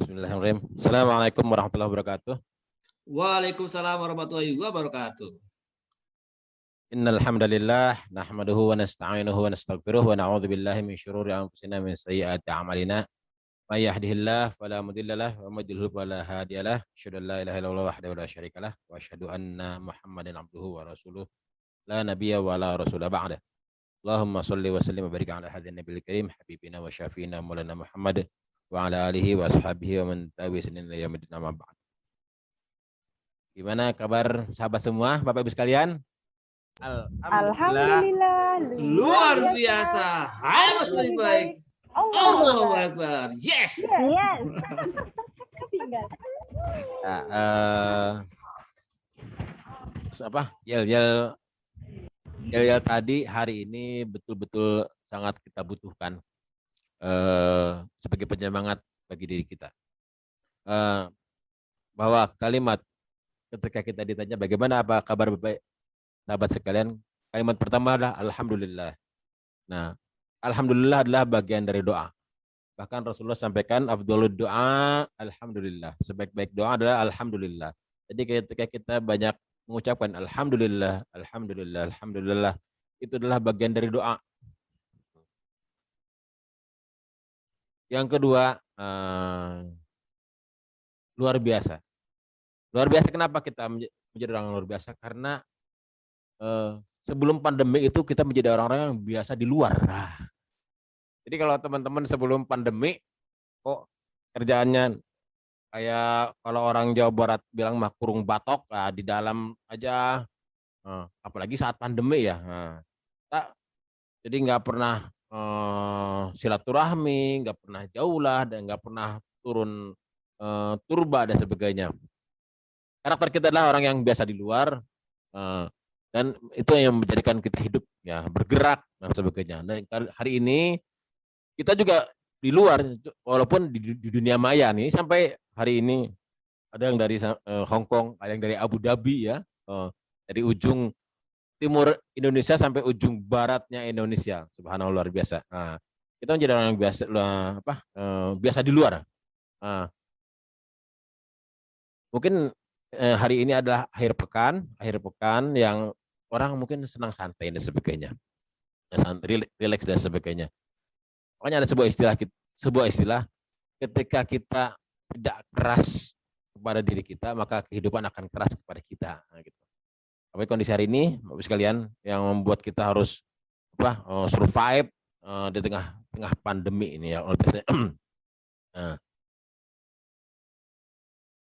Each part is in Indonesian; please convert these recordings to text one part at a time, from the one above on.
Bismillahirrahmanirrahim. Assalamualaikum warahmatullahi wabarakatuh. Waalaikumsalam warahmatullahi wabarakatuh. Innal hamdalillah nahmaduhu wa nasta'inuhu wa nastaghfiruh wa na'udzu billahi min syururi anfusina min sayyiati a'malina. May yahdihillahu fala mudhillalah wa may yudhlil fala hadiyalah. Asyhadu an la ilaha illallah wahdahu la syarikalah wa asyhadu anna Muhammadan abduhu wa rasuluh. La nabiyya wa la rasula ba'da. Allahumma shalli wa sallim wa barik ala hadzal nabiyil karim habibina wa syafiina maulana Muhammad wa ala alihi wa ashabihi wa man tabi'in ila yaumil amma ba'd. Gimana kabar sahabat semua, Bapak Ibu sekalian? Alhamdulillah. Luar biasa. Harus lebih baik. Allahu Akbar. Yes. Yes. Yel tadi hari ini betul-betul sangat kita butuhkan sebagai penyemangat bagi diri kita. Bahwa kalimat ketika kita ditanya bagaimana apa kabar baik sahabat sekalian, kalimat pertama adalah alhamdulillah. Nah, alhamdulillah adalah bagian dari doa. Bahkan Rasulullah sampaikan afdhalud doa alhamdulillah. Sebaik-baik doa adalah alhamdulillah. Jadi ketika kita banyak mengucapkan alhamdulillah, alhamdulillah, alhamdulillah, itu adalah bagian dari doa. Yang kedua, luar biasa. Luar biasa kenapa kita menjadi orang luar biasa? Karena sebelum pandemi itu kita menjadi orang-orang yang biasa di luar. Nah, jadi kalau teman-teman sebelum pandemi, kok kerjaannya kayak kalau orang Jawa Barat bilang mah kurung batok, nah, di dalam aja, apalagi saat pandemi ya. Nah, jadi nggak pernah silaturahmi, nggak pernah jauh lah, dan nggak pernah turun turba dan sebagainya. Karakter kita adalah orang yang biasa di luar, dan itu yang menjadikan kita hidup, ya, bergerak dan sebagainya. Dan hari ini kita juga di luar, walaupun di dunia maya nih, sampai hari ini ada yang dari Hong Kong, ada yang dari Abu Dhabi, ya, dari ujung timur Indonesia sampai ujung baratnya Indonesia. Subhanallah, luar biasa. Nah, kita menjadi orang yang biasa, biasa di luar. Mungkin hari ini adalah akhir pekan yang orang mungkin senang santai dan sebagainya, relax dan sebagainya. Makanya ada sebuah istilah ketika kita tidak keras kepada diri kita, maka kehidupan akan keras kepada kita. Nah, gitu. Tapi kondisi hari ini, Bapak sekalian, yang membuat kita harus survive di tengah pandemi ini, ya.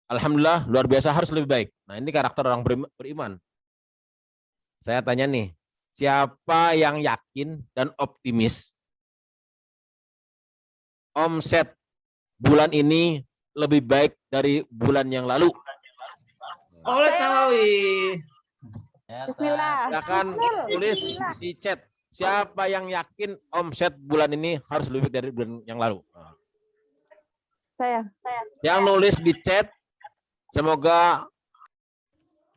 Alhamdulillah, luar biasa, harus lebih baik. Nah, ini karakter orang beriman. Saya tanya nih, siapa yang yakin dan optimis omset bulan ini lebih baik dari bulan yang lalu? Oleh Tawawi. Bismillah. Silakan tulis di chat, siapa yang yakin omset bulan ini harus lebih baik dari bulan yang lalu? Saya. Yang nulis di chat, semoga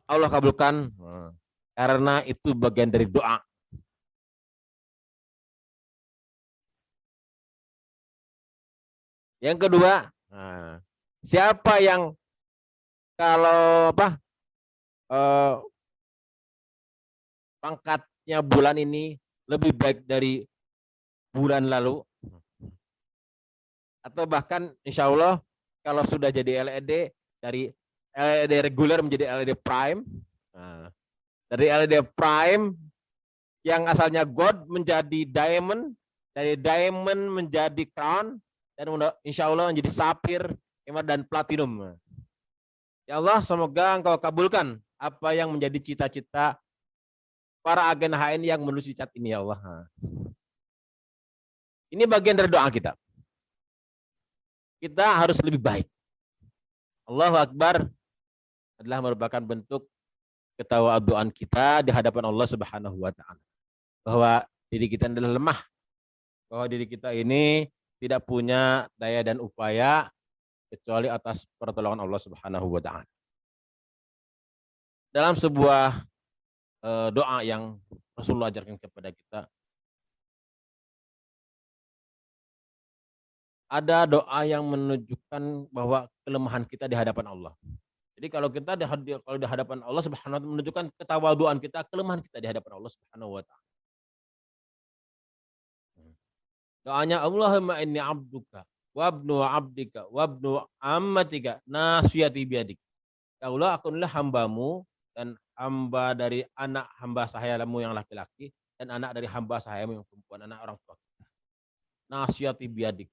Allah kabulkan, karena itu bagian dari doa. Yang kedua, siapa yang kalau pangkatnya bulan ini lebih baik dari bulan lalu, atau bahkan insya Allah kalau sudah jadi LED, dari LED reguler menjadi LED prime, dari LED prime yang asalnya gold menjadi diamond, dari diamond menjadi crown, dan insya Allah menjadi sapphire, emerald, dan platinum. Ya Allah, semoga Engkau kabulkan apa yang menjadi cita-cita para agen HN yang menulis di chat ini, ya Allah. Ini bagian dari doa kita. Kita harus lebih baik. Allahu Akbar adalah merupakan bentuk ketawaduan kita di hadapan Allah Subhanahu wa Ta'ala. Bahwa diri kita adalah lemah. Bahwa diri kita ini tidak punya daya dan upaya kecuali atas pertolongan Allah Subhanahu wa Ta'ala. Dalam sebuah doa yang Rasulullah ajarkan kepada kita, ada doa yang menunjukkan bahwa kelemahan kita di hadapan Allah. Jadi kalau kita kalau di hadapan Allah Subhanahu wa taala menunjukkan ketawaduan kita, kelemahan kita di hadapan Allah Subhanahu wa taala. Doanya Allahumma inni abduka wabnu abdika wabnu ammatika nasiyati biadik. Ya Allah, aku adalah hambamu dan hamba dari anak hamba sahayamu yang laki-laki dan anak dari hamba sahayamu yang perempuan, anak orang tua. Nasiyati biadik.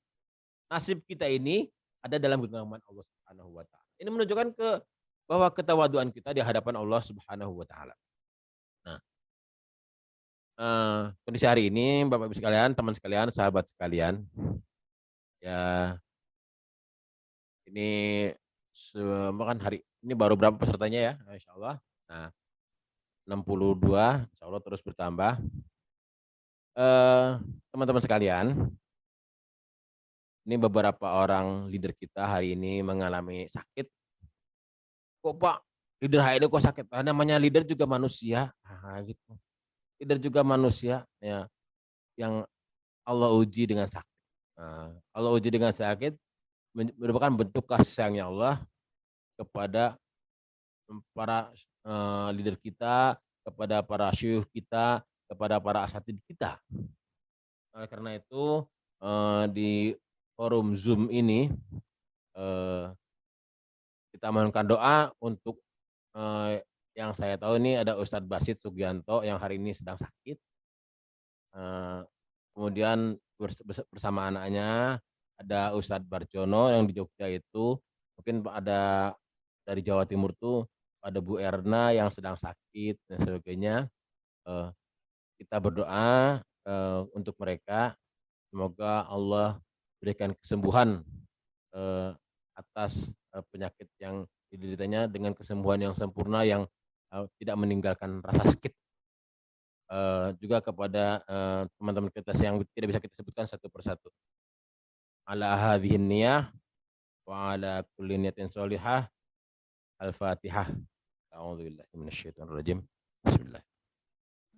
Nasib kita ini ada dalam genggaman Allah Subhanahu wa taala. Ini menunjukkan bahwa ketawaduan kita di hadapan Allah Subhanahu wa taala. Nah, kondisi hari ini Bapak Ibu sekalian, teman sekalian, sahabat sekalian, ya ini kan hari ini baru berapa pesertanya ya, Insya Allah. Nah, 62, Insya Allah terus bertambah. Teman-teman sekalian, ini beberapa orang leader kita hari ini mengalami sakit. Kok Pak, leader HID kok sakit? Namanya leader juga manusia, gitu. Leader juga manusia, ya, yang Allah uji dengan sakit. Allah uji dengan sakit merupakan bentuk kasih sayangnya Allah kepada para leader kita, kepada para syuyukh kita, kepada para asatid kita. Oleh karena itu di forum Zoom ini kita mohonkan doa untuk yang saya tahu ini ada Ustadz Basit Sugianto yang hari ini sedang sakit. Kemudian bersama anaknya ada Ustadz Barjono yang di Jogja itu, mungkin ada dari Jawa Timur tuh ada Bu Erna yang sedang sakit dan sebagainya. Kita berdoa untuk mereka, semoga Allah berikan kesembuhan atas penyakit yang dideritanya dengan kesembuhan yang sempurna yang tidak meninggalkan rasa sakit. Juga kepada teman-teman kita yang tidak bisa kita sebutkan satu persatu. Ala hadhihin niyah wa ala kulli niyatin sholihah. Al-Fatihah. A'udzubillahi minasyaitonir rajim. Bismillah.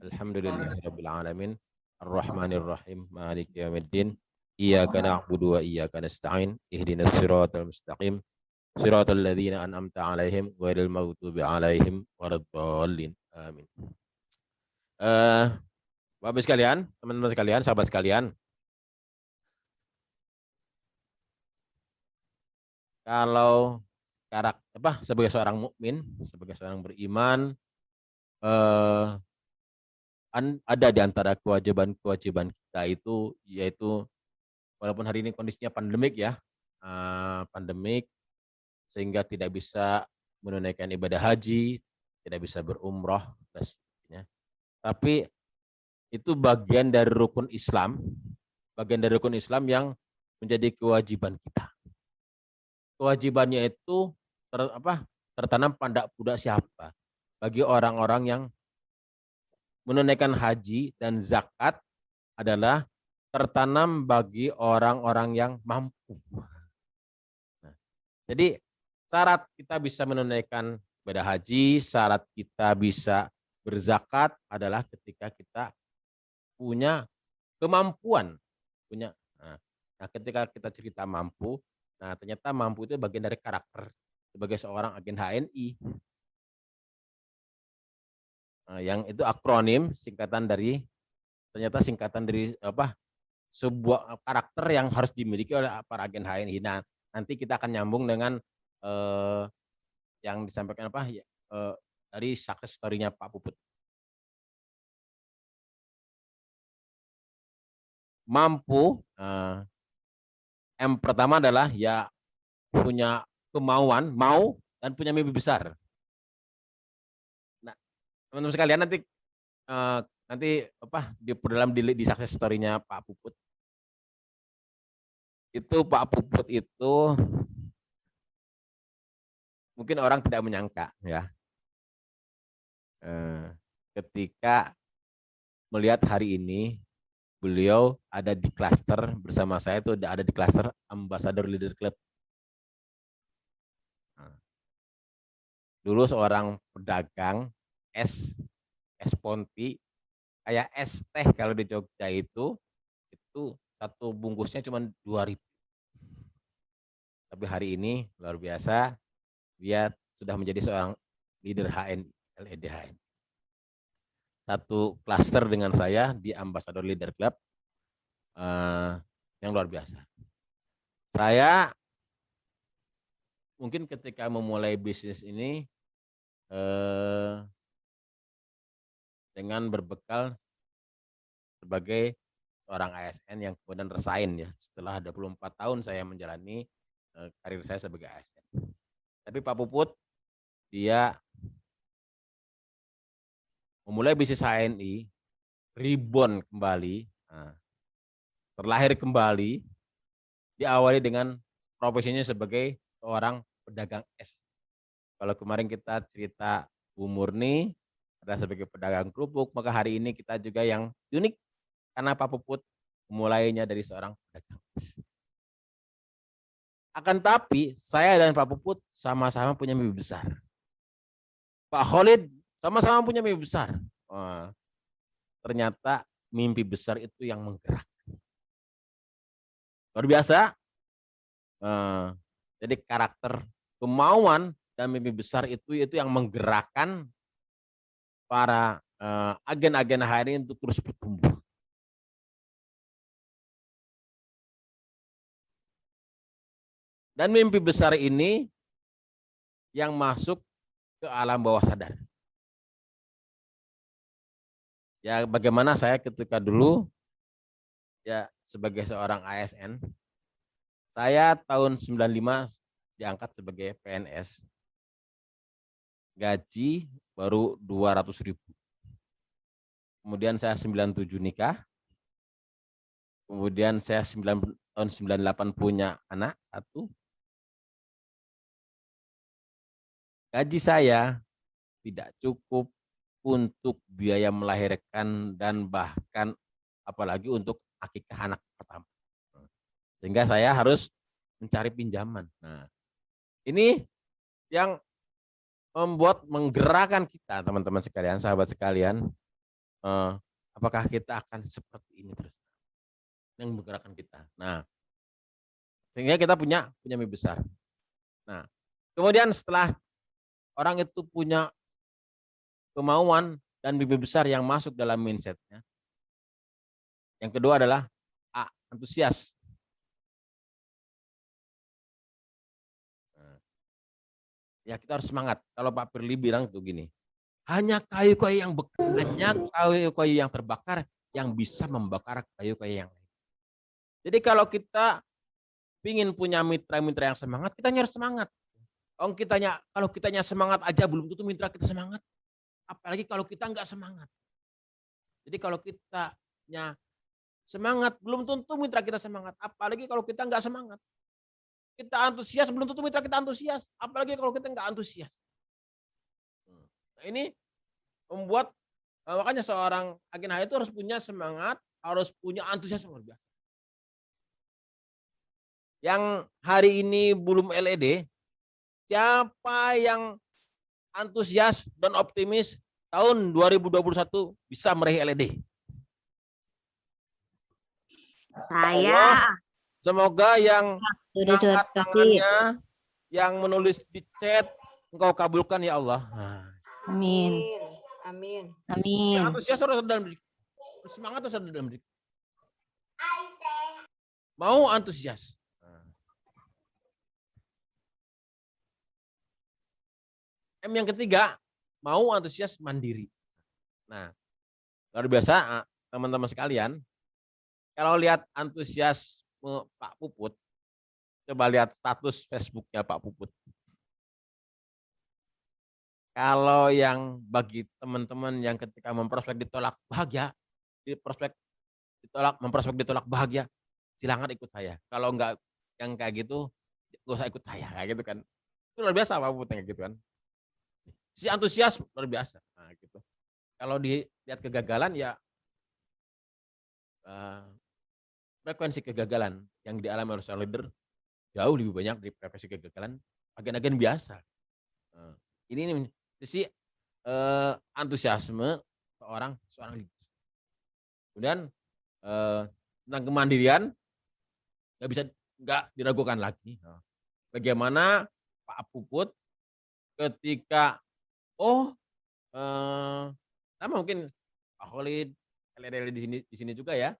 Alhamdulillahirabbil alamin. Arrahmanir rahim. Maliki yaumiddin. Iyyaka na'budu wa iyyaka nasta'in. Ihdinas siratal mustaqim. Siratal ladzina an'amta 'alaihim ghairil maghdubi 'alaihim waladdallin. Amin. Bapak sekalian, teman-teman sekalian, sahabat sekalian, kalau sebagai seorang mukmin, sebagai seorang beriman, ada di antara kewajiban-kewajiban kita itu, yaitu walaupun hari ini kondisinya pandemik ya, pandemik sehingga tidak bisa menunaikan ibadah haji, tidak bisa berumroh dan sebagainya. Tapi itu bagian dari rukun Islam yang menjadi kewajiban kita. Kewajibannya itu tertanam pada budak siapa? Bagi orang-orang yang menunaikan haji dan zakat adalah tertanam bagi orang-orang yang mampu. Nah, jadi syarat kita bisa menunaikan ibadah haji, syarat kita bisa berzakat adalah ketika kita punya kemampuan, nah ketika kita cerita mampu, nah ternyata mampu itu bagian dari karakter sebagai seorang agen HNI. Yang itu akronim singkatan dari sebuah karakter yang harus dimiliki oleh para agen HNI. Nah, nanti kita akan nyambung dengan yang disampaikan dari success story-nya Pak Puput. Mampu, yang pertama adalah ya punya kemauan, mau dan punya mimpi besar. Nah, teman-teman sekalian nanti di success story-nya Pak Puput. Itu Pak Puput itu mungkin orang tidak menyangka ya. Ketika melihat hari ini beliau ada di klaster bersama saya, itu ada di klaster Ambassador Leader Club. Dulu seorang pedagang es ponti, kayak es teh kalau di Jogja itu satu bungkusnya cuma 2.000. Tapi hari ini luar biasa, dia sudah menjadi seorang leader HNI, LED HNI. Satu klaster dengan saya di Ambassador Leader Club yang luar biasa. Saya mungkin ketika memulai bisnis ini dengan berbekal sebagai seorang ASN yang kemudian resign ya. Setelah 24 tahun saya menjalani karir saya sebagai ASN. Tapi Pak Puput, dia memulai bisnis HNI, reborn kembali, terlahir kembali, diawali dengan profesinya sebagai seorang pedagang es. Kalau kemarin kita cerita Bu Murni adalah sebagai pedagang kerupuk, maka hari ini kita juga yang unik karena Pak Puput memulainya dari seorang pedagang es. Akan tapi saya dan Pak Puput sama-sama punya mimpi besar. Pak Khalid sama-sama punya mimpi besar. Ternyata mimpi besar itu yang menggerak. Luar biasa. Jadi karakter, kemauan dan mimpi besar itu yang menggerakkan para agen-agen HNI untuk terus bertumbuh. Dan mimpi besar ini yang masuk ke alam bawah sadar. Ya bagaimana saya ketika dulu ya sebagai seorang ASN, saya tahun 95 diangkat sebagai PNS. Gaji baru 200.000. Kemudian saya 97 nikah. Kemudian saya tahun 98 punya anak satu. Gaji saya tidak cukup untuk biaya melahirkan dan bahkan apalagi untuk akikah anak pertama. Sehingga saya harus mencari pinjaman. Nah, ini yang membuat menggerakkan kita, teman-teman sekalian, sahabat sekalian. Apakah kita akan seperti ini terus? Yang menggerakkan kita. Nah, sehingga kita punya mimpi besar. Nah, kemudian setelah orang itu punya kemauan dan mimpi besar yang masuk dalam mindsetnya. Yang kedua adalah antusias. Ya kita harus semangat. Kalau Pak Firly bilang tuh gini, hanya kayu-kayu yang terbakar yang bisa membakar kayu-kayu yang lain. Jadi kalau kita ingin punya mitra-mitra yang semangat, kita harus semangat. Kalau kitanya semangat aja belum tentu mitra kita semangat. Apalagi kalau kita nggak semangat. Jadi kalau kitanya semangat belum tentu mitra kita semangat. Apalagi kalau kita nggak semangat. Kita antusias belum tentu mitra kita antusias. Apalagi kalau kita nggak antusias. Nah, ini membuat makanya seorang agen HNI itu harus punya semangat, harus punya antusias luar biasa. Yang hari ini belum LED, siapa yang antusias dan optimis tahun 2021 bisa meraih LED? Saya. Semoga yang angkat tangannya, yang menulis di chat, Engkau kabulkan ya Allah. Amin. Amin. Amin. Yang antusias harus dalam diri. Semangat harus ada dalam diri. Mau antusias. Yang ketiga, mau antusias mandiri. Nah, luar biasa teman-teman sekalian. Kalau lihat antusias Pak Puput, coba lihat status Facebooknya Pak Puput. Kalau yang bagi teman-teman yang ketika memprospek ditolak bahagia, memprospek ditolak bahagia, silakan ikut saya. Kalau enggak yang kayak gitu, gak usah ikut saya, kayak gitu kan. Itu luar biasa Pak Puput kayak gitu kan. Si antusias luar biasa. Nah, gitu. Kalau dilihat kegagalan ya frekuensi kegagalan yang dialami oleh seorang leader jauh lebih banyak dari frekuensi kegagalan agen-agen biasa. Ini sisi antusiasme seorang leader. Kemudian tentang kemandirian nggak diragukan lagi. bagaimana Pak Puput ketika sama mungkin Pak Khalid, LED di sini juga ya.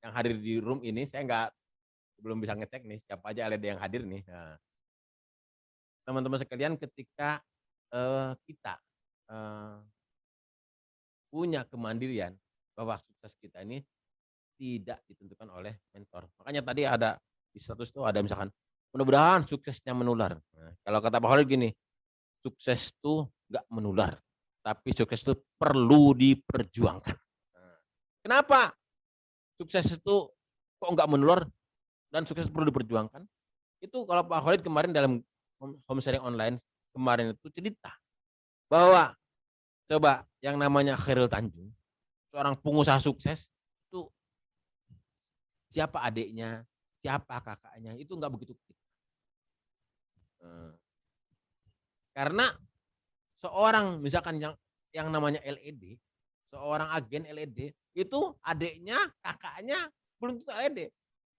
Yang hadir di room ini saya belum bisa ngecek nih siapa aja LED yang hadir nih. Nah, teman-teman sekalian, ketika kita punya kemandirian bahwa sukses kita ini tidak ditentukan oleh mentor. Makanya tadi ada di status itu ada misalkan mudah-mudahan suksesnya menular. Nah, kalau kata Pak Khalid gini, sukses itu nggak menular, tapi sukses itu perlu diperjuangkan. Nah, kenapa sukses itu kok nggak menular dan sukses perlu diperjuangkan? Itu kalau Pak Khalid kemarin dalam home sharing online kemarin itu cerita bahwa coba yang namanya Khairil Tanjung, seorang pengusaha sukses itu siapa adiknya, siapa kakaknya, itu nggak begitu. Karena seorang misalkan yang namanya LED, seorang agen LED itu adiknya, kakaknya belum tentu LED.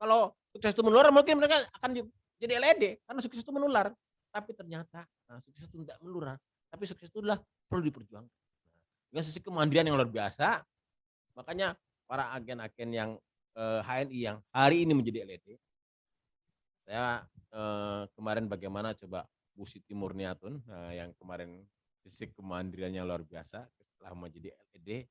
Kalau sukses itu menular mungkin mereka akan jadi LED karena sukses itu menular. Tapi ternyata sukses itu tidak menular, tapi sukses itu adalah perlu diperjuangkan. Dengan sisi kemandirian yang luar biasa, makanya para agen-agen yang HNI yang hari ini menjadi LED, saya kemarin bagaimana coba Bu Siti Murniatun yang kemarin sisi kemandiriannya luar biasa setelah menjadi LED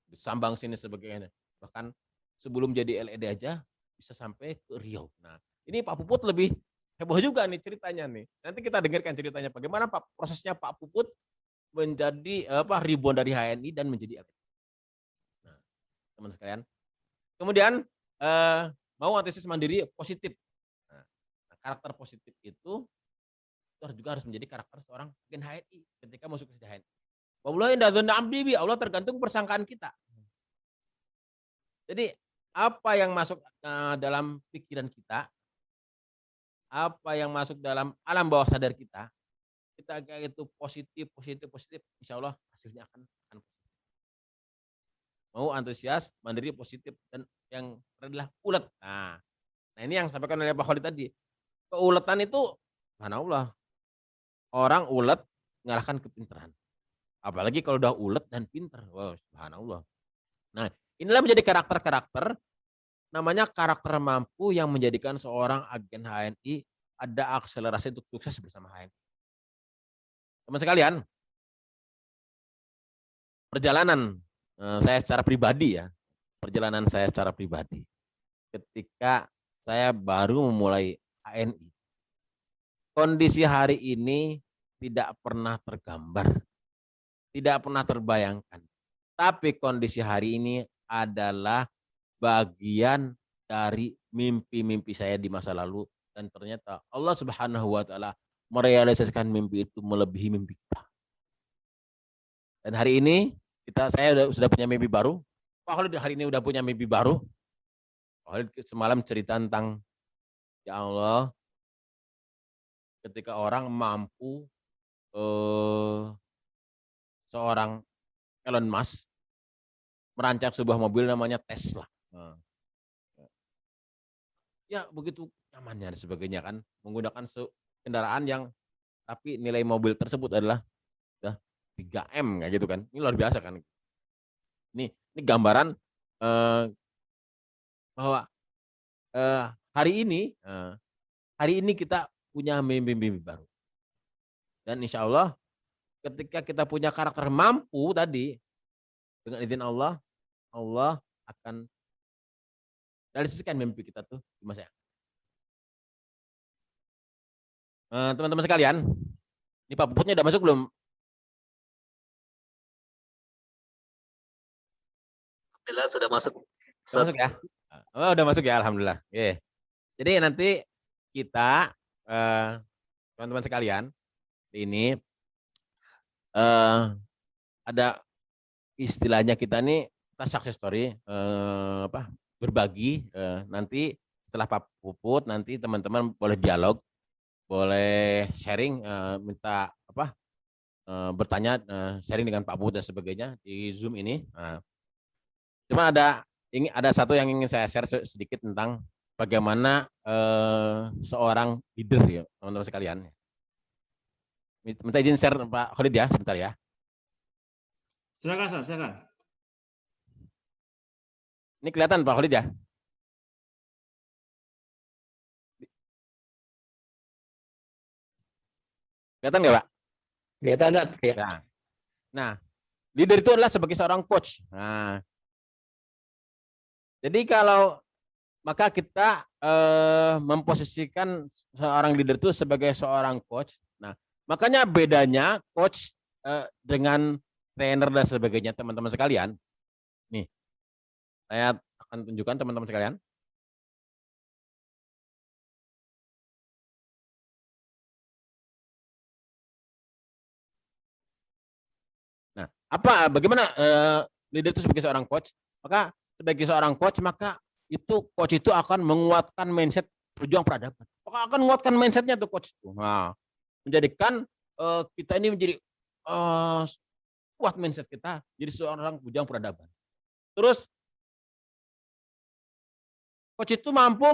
di Sambang sini sebagainya, bahkan sebelum jadi LED aja bisa sampai ke Riau. Nah, ini Pak Puput lebih heboh juga nih ceritanya nih. Nanti kita dengarkan ceritanya bagaimana prosesnya Pak Puput menjadi ribuan dari HNI dan menjadi LED. Nah, teman sekalian. Kemudian mau antusias mandiri positif. Nah, karakter positif itu juga harus menjadi karakter seorang agen HNI ketika mau sukses di HNI. Wallahi inda dzanni abdi bi, Allah tergantung persangkaan kita. Jadi apa yang masuk dalam pikiran kita, apa yang masuk dalam alam bawah sadar kita itu positif, insya Allah hasilnya akan positif. Mau antusias, mandiri, positif, dan yang adalah ulet. Nah ini yang sampaikan oleh Pak Khalid tadi. Keuletan itu, subhanallah, orang ulet mengalahkan kepintaran. Apalagi kalau udah ulet dan pintar. Wow, subhanallah. Nah, inilah menjadi karakter-karakter, namanya karakter mampu yang menjadikan seorang agen HNI ada akselerasi untuk sukses bersama HNI. Teman sekalian, perjalanan saya secara pribadi ya, ketika saya baru memulai HNI, kondisi hari ini tidak pernah tergambar, tidak pernah terbayangkan. Tapi kondisi hari ini adalah bagian dari mimpi-mimpi saya di masa lalu, dan ternyata Allah Subhanahu wa taala merealisasikan mimpi itu melebihi mimpi kita. Dan hari ini saya sudah punya mimpi baru. Pak Khalid hari ini udah punya mimpi baru. Pak Khalid semalam cerita tentang, ya Allah, ketika orang mampu seorang Elon Musk merancang sebuah mobil namanya Tesla. Ya begitu nyamannya dan sebagainya kan, menggunakan kendaraan yang tapi nilai mobil tersebut adalah 3M kayak gitu kan. Ini luar biasa kan. Ini gambaran bahwa hari ini kita punya mimpi-mimpi baru. Dan insya Allah ketika kita punya karakter mampu tadi, dengan izin Allah, Allah akan realisasikan mimpi kita tuh di masa yang teman-teman sekalian, ini Pak Puputnya udah masuk belum? Alhamdulillah sudah masuk. Sudah masuk ya? Oh, udah masuk ya, alhamdulillah. Oke. Jadi nanti kita teman-teman sekalian ini ada istilahnya kita nih success story, berbagi. Nanti setelah Pak Puput nanti teman-teman boleh dialog, boleh sharing, minta bertanya, sharing dengan Pak Puput dan sebagainya di Zoom ini. Cuma ada ini ada satu yang ingin saya share sedikit tentang bagaimana seorang leader ya, teman-teman sekalian. Minta izin share Pak Khalid ya, sebentar ya. Silakan, Ustaz, silakan. Ini kelihatan Pak Khalid ya? Kelihatan nggak Pak? Kelihatan enggak? Ya. Ya. Nah, leader itu adalah sebagai seorang coach. Nah, jadi kalau maka kita memposisikan seorang leader itu sebagai seorang coach. Nah, makanya bedanya coach dengan trainer dan sebagainya, teman-teman sekalian. Nih, saya akan tunjukkan teman-teman sekalian. Nah, bagaimana leader itu sebagai seorang coach? Maka sebagai seorang coach, maka coach itu akan menguatkan mindset pejuang peradaban. Maka akan menguatkan mindsetnya tuh coach itu. Nah, menjadikan kita ini menjadi kuat mindset kita jadi seorang pejuang peradaban. Terus coach itu mampu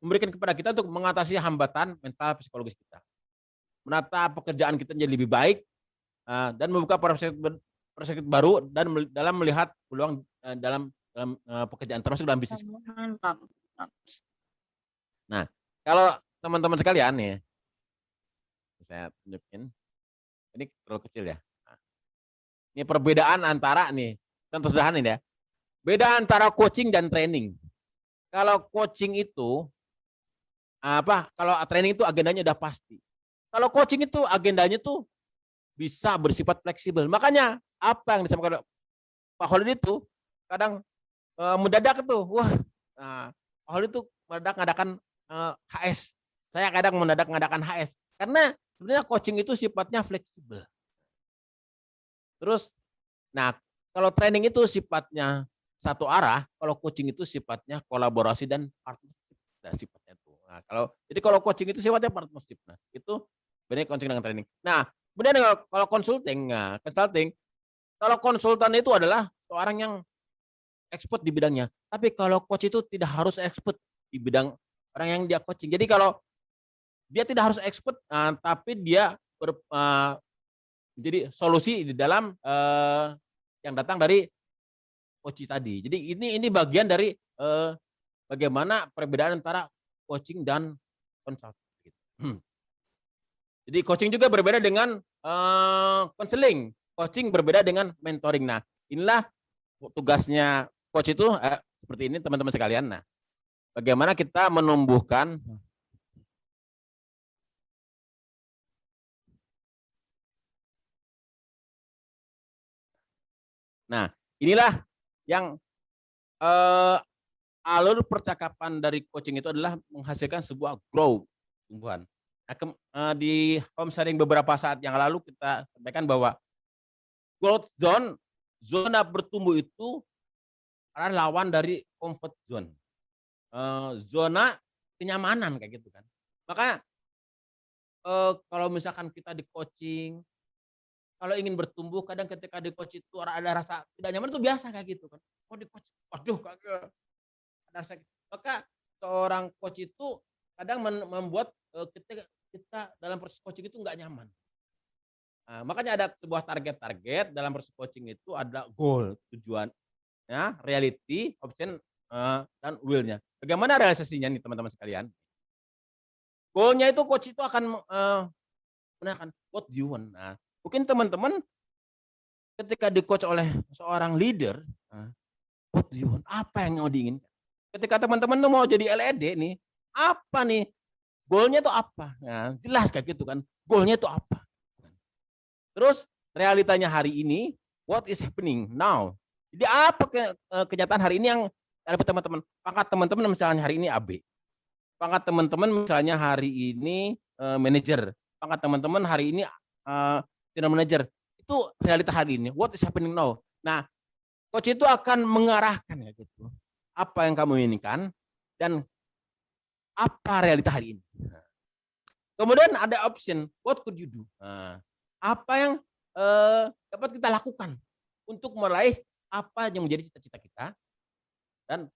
memberikan kepada kita untuk mengatasi hambatan mental psikologis kita, menata pekerjaan kita menjadi lebih baik, dan membuka perspektif baru dan dalam melihat peluang dalam pekerjaan, termasuk dalam bisnis. Nah, kalau teman-teman sekalian nih, saya tunjukin, ini terlalu kecil ya. Nah, ini perbedaan antara nih, contoh sederhana ini ya, beda antara coaching dan training. Kalau coaching itu kalau training itu agendanya udah pasti. Kalau coaching itu agendanya tuh bisa bersifat fleksibel. Makanya apa yang disampaikan Pak Khalid itu kadang mendadak tuh, wah, Pak Khalid itu mendadak ngadakan HS. Saya kadang mendadak ngadakan HS karena sebenarnya coaching itu sifatnya fleksibel. Terus, nah kalau training itu sifatnya satu arah, kalau coaching itu sifatnya kolaborasi dan partnership. Nah, sifatnya tuh. Nah, kalau coaching itu sifatnya partnership. Nah, itu bedanya coaching dengan training. Nah, kemudian kalau consulting, kalau konsultan itu adalah seorang yang expert di bidangnya. Tapi kalau coach itu tidak harus expert di bidang orang yang dia coaching. Jadi kalau dia tidak harus expert, tapi dia menjadi solusi di dalam yang datang dari coach tadi. Jadi ini bagian dari bagaimana perbedaan antara coaching dan consulting. Jadi coaching juga berbeda dengan counseling. Coaching berbeda dengan mentoring. Nah, inilah tugasnya coach itu seperti ini teman-teman sekalian. Nah, bagaimana kita menumbuhkan Nah, inilah yang alur percakapan dari coaching itu adalah menghasilkan sebuah growth, tumbuhan. Nah, di home sharing beberapa saat yang lalu kita sampaikan bahwa growth zone, zona bertumbuh itu adalah lawan dari comfort zone, zona kenyamanan kayak gitu kan. Maka kalau misalkan kita di coaching, kalau ingin bertumbuh, kadang ketika di coach itu ada rasa tidak nyaman itu biasa kayak gitu kan. Oh di coach, waduh kagak ada rasa. Maka seorang coach itu kadang membuat kita dalam proses coaching itu nggak nyaman. Nah, makanya ada sebuah target-target dalam proses coaching itu ada goal, tujuan, ya, reality, option, dan will-nya. Bagaimana realisasinya nih teman-teman sekalian? Goal-nya itu coach itu akan menanyakan what do you want. Nah, mungkin teman-teman ketika di-coach oleh seorang leader, what do you want? Apa yang mau diinginkan? Ketika teman-teman tuh mau jadi LED nih, apa nih? Goalnya itu apa? Nah, jelas kayak gitu kan. Goalnya itu apa? Terus realitanya hari ini, what is happening now? Jadi apa kenyataan hari ini yang ada teman-teman? Pangkat teman-teman misalnya hari ini AB. Pangkat teman-teman misalnya hari ini manajer. Pangkat teman-teman hari ini general manager. Itu realita hari ini. What is happening now? Nah, coach itu akan mengarahkan ya gitu. Apa yang kamu inginkan dan apa realita hari ini. Kemudian ada option, what could you do? Nah, apa yang dapat kita lakukan untuk meraih apa yang menjadi cita-cita kita dan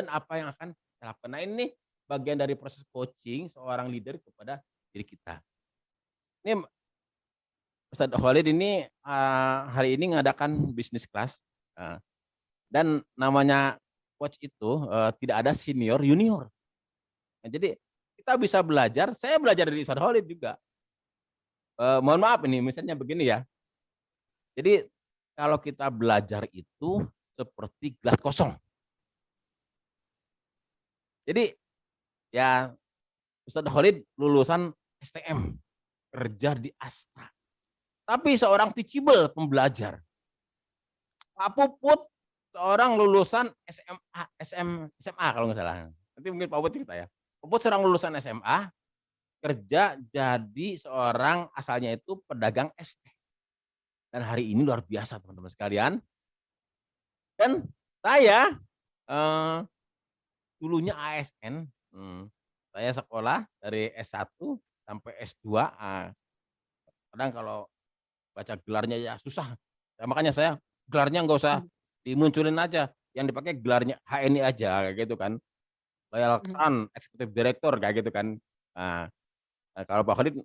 apa yang akan kita lakukan. Nah ini bagian dari proses coaching seorang leader kepada diri kita. Ini Ustadz Khalid ini hari ini mengadakan bisnis kelas, dan namanya coach itu tidak ada senior junior. Nah, jadi kita bisa belajar. Saya belajar dari Ustadz Khalid juga. Mohon maaf ini misalnya begini ya. Jadi kalau kita belajar itu seperti gelas kosong. Jadi ya Ustadz Khalid lulusan STM, kerja di Astra. Tapi seorang teachable, pembelajar. Pak Puput seorang lulusan SMA kalau nggak salah. Nanti mungkin Pak Puput cerita ya. Pak Puput seorang lulusan SMA, kerja jadi seorang asalnya itu pedagang es teh. Dan hari ini luar biasa teman-teman sekalian. Dan saya dulunya ASN, saya sekolah dari S1 sampai S2. Kadang kalau baca gelarnya ya susah. Ya, makanya saya gelarnya nggak usah dimunculin aja, yang dipakai gelarnya HNI aja kayak gitu kan. Loyal Crown, Executive Director kayak gitu kan. Nah, kalau Pak Khalid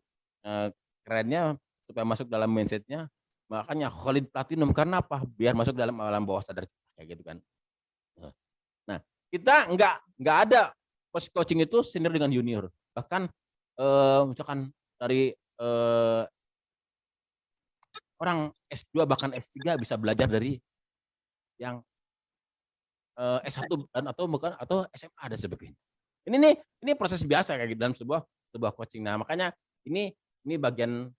kerennya supaya masuk dalam mindsetnya, makanya Khalid Platinum karena apa? Biar masuk dalam alam bawah sadar kayak gitu kan. Nah, kita nggak ada proses coaching itu senior dengan junior. Bahkan misalkan dari orang S2 bahkan S3 bisa belajar dari yang S1 atau SMA dan sebagainya. Ini proses biasa kayak gitu dalam sebuah coaching. Nah, makanya ini bagian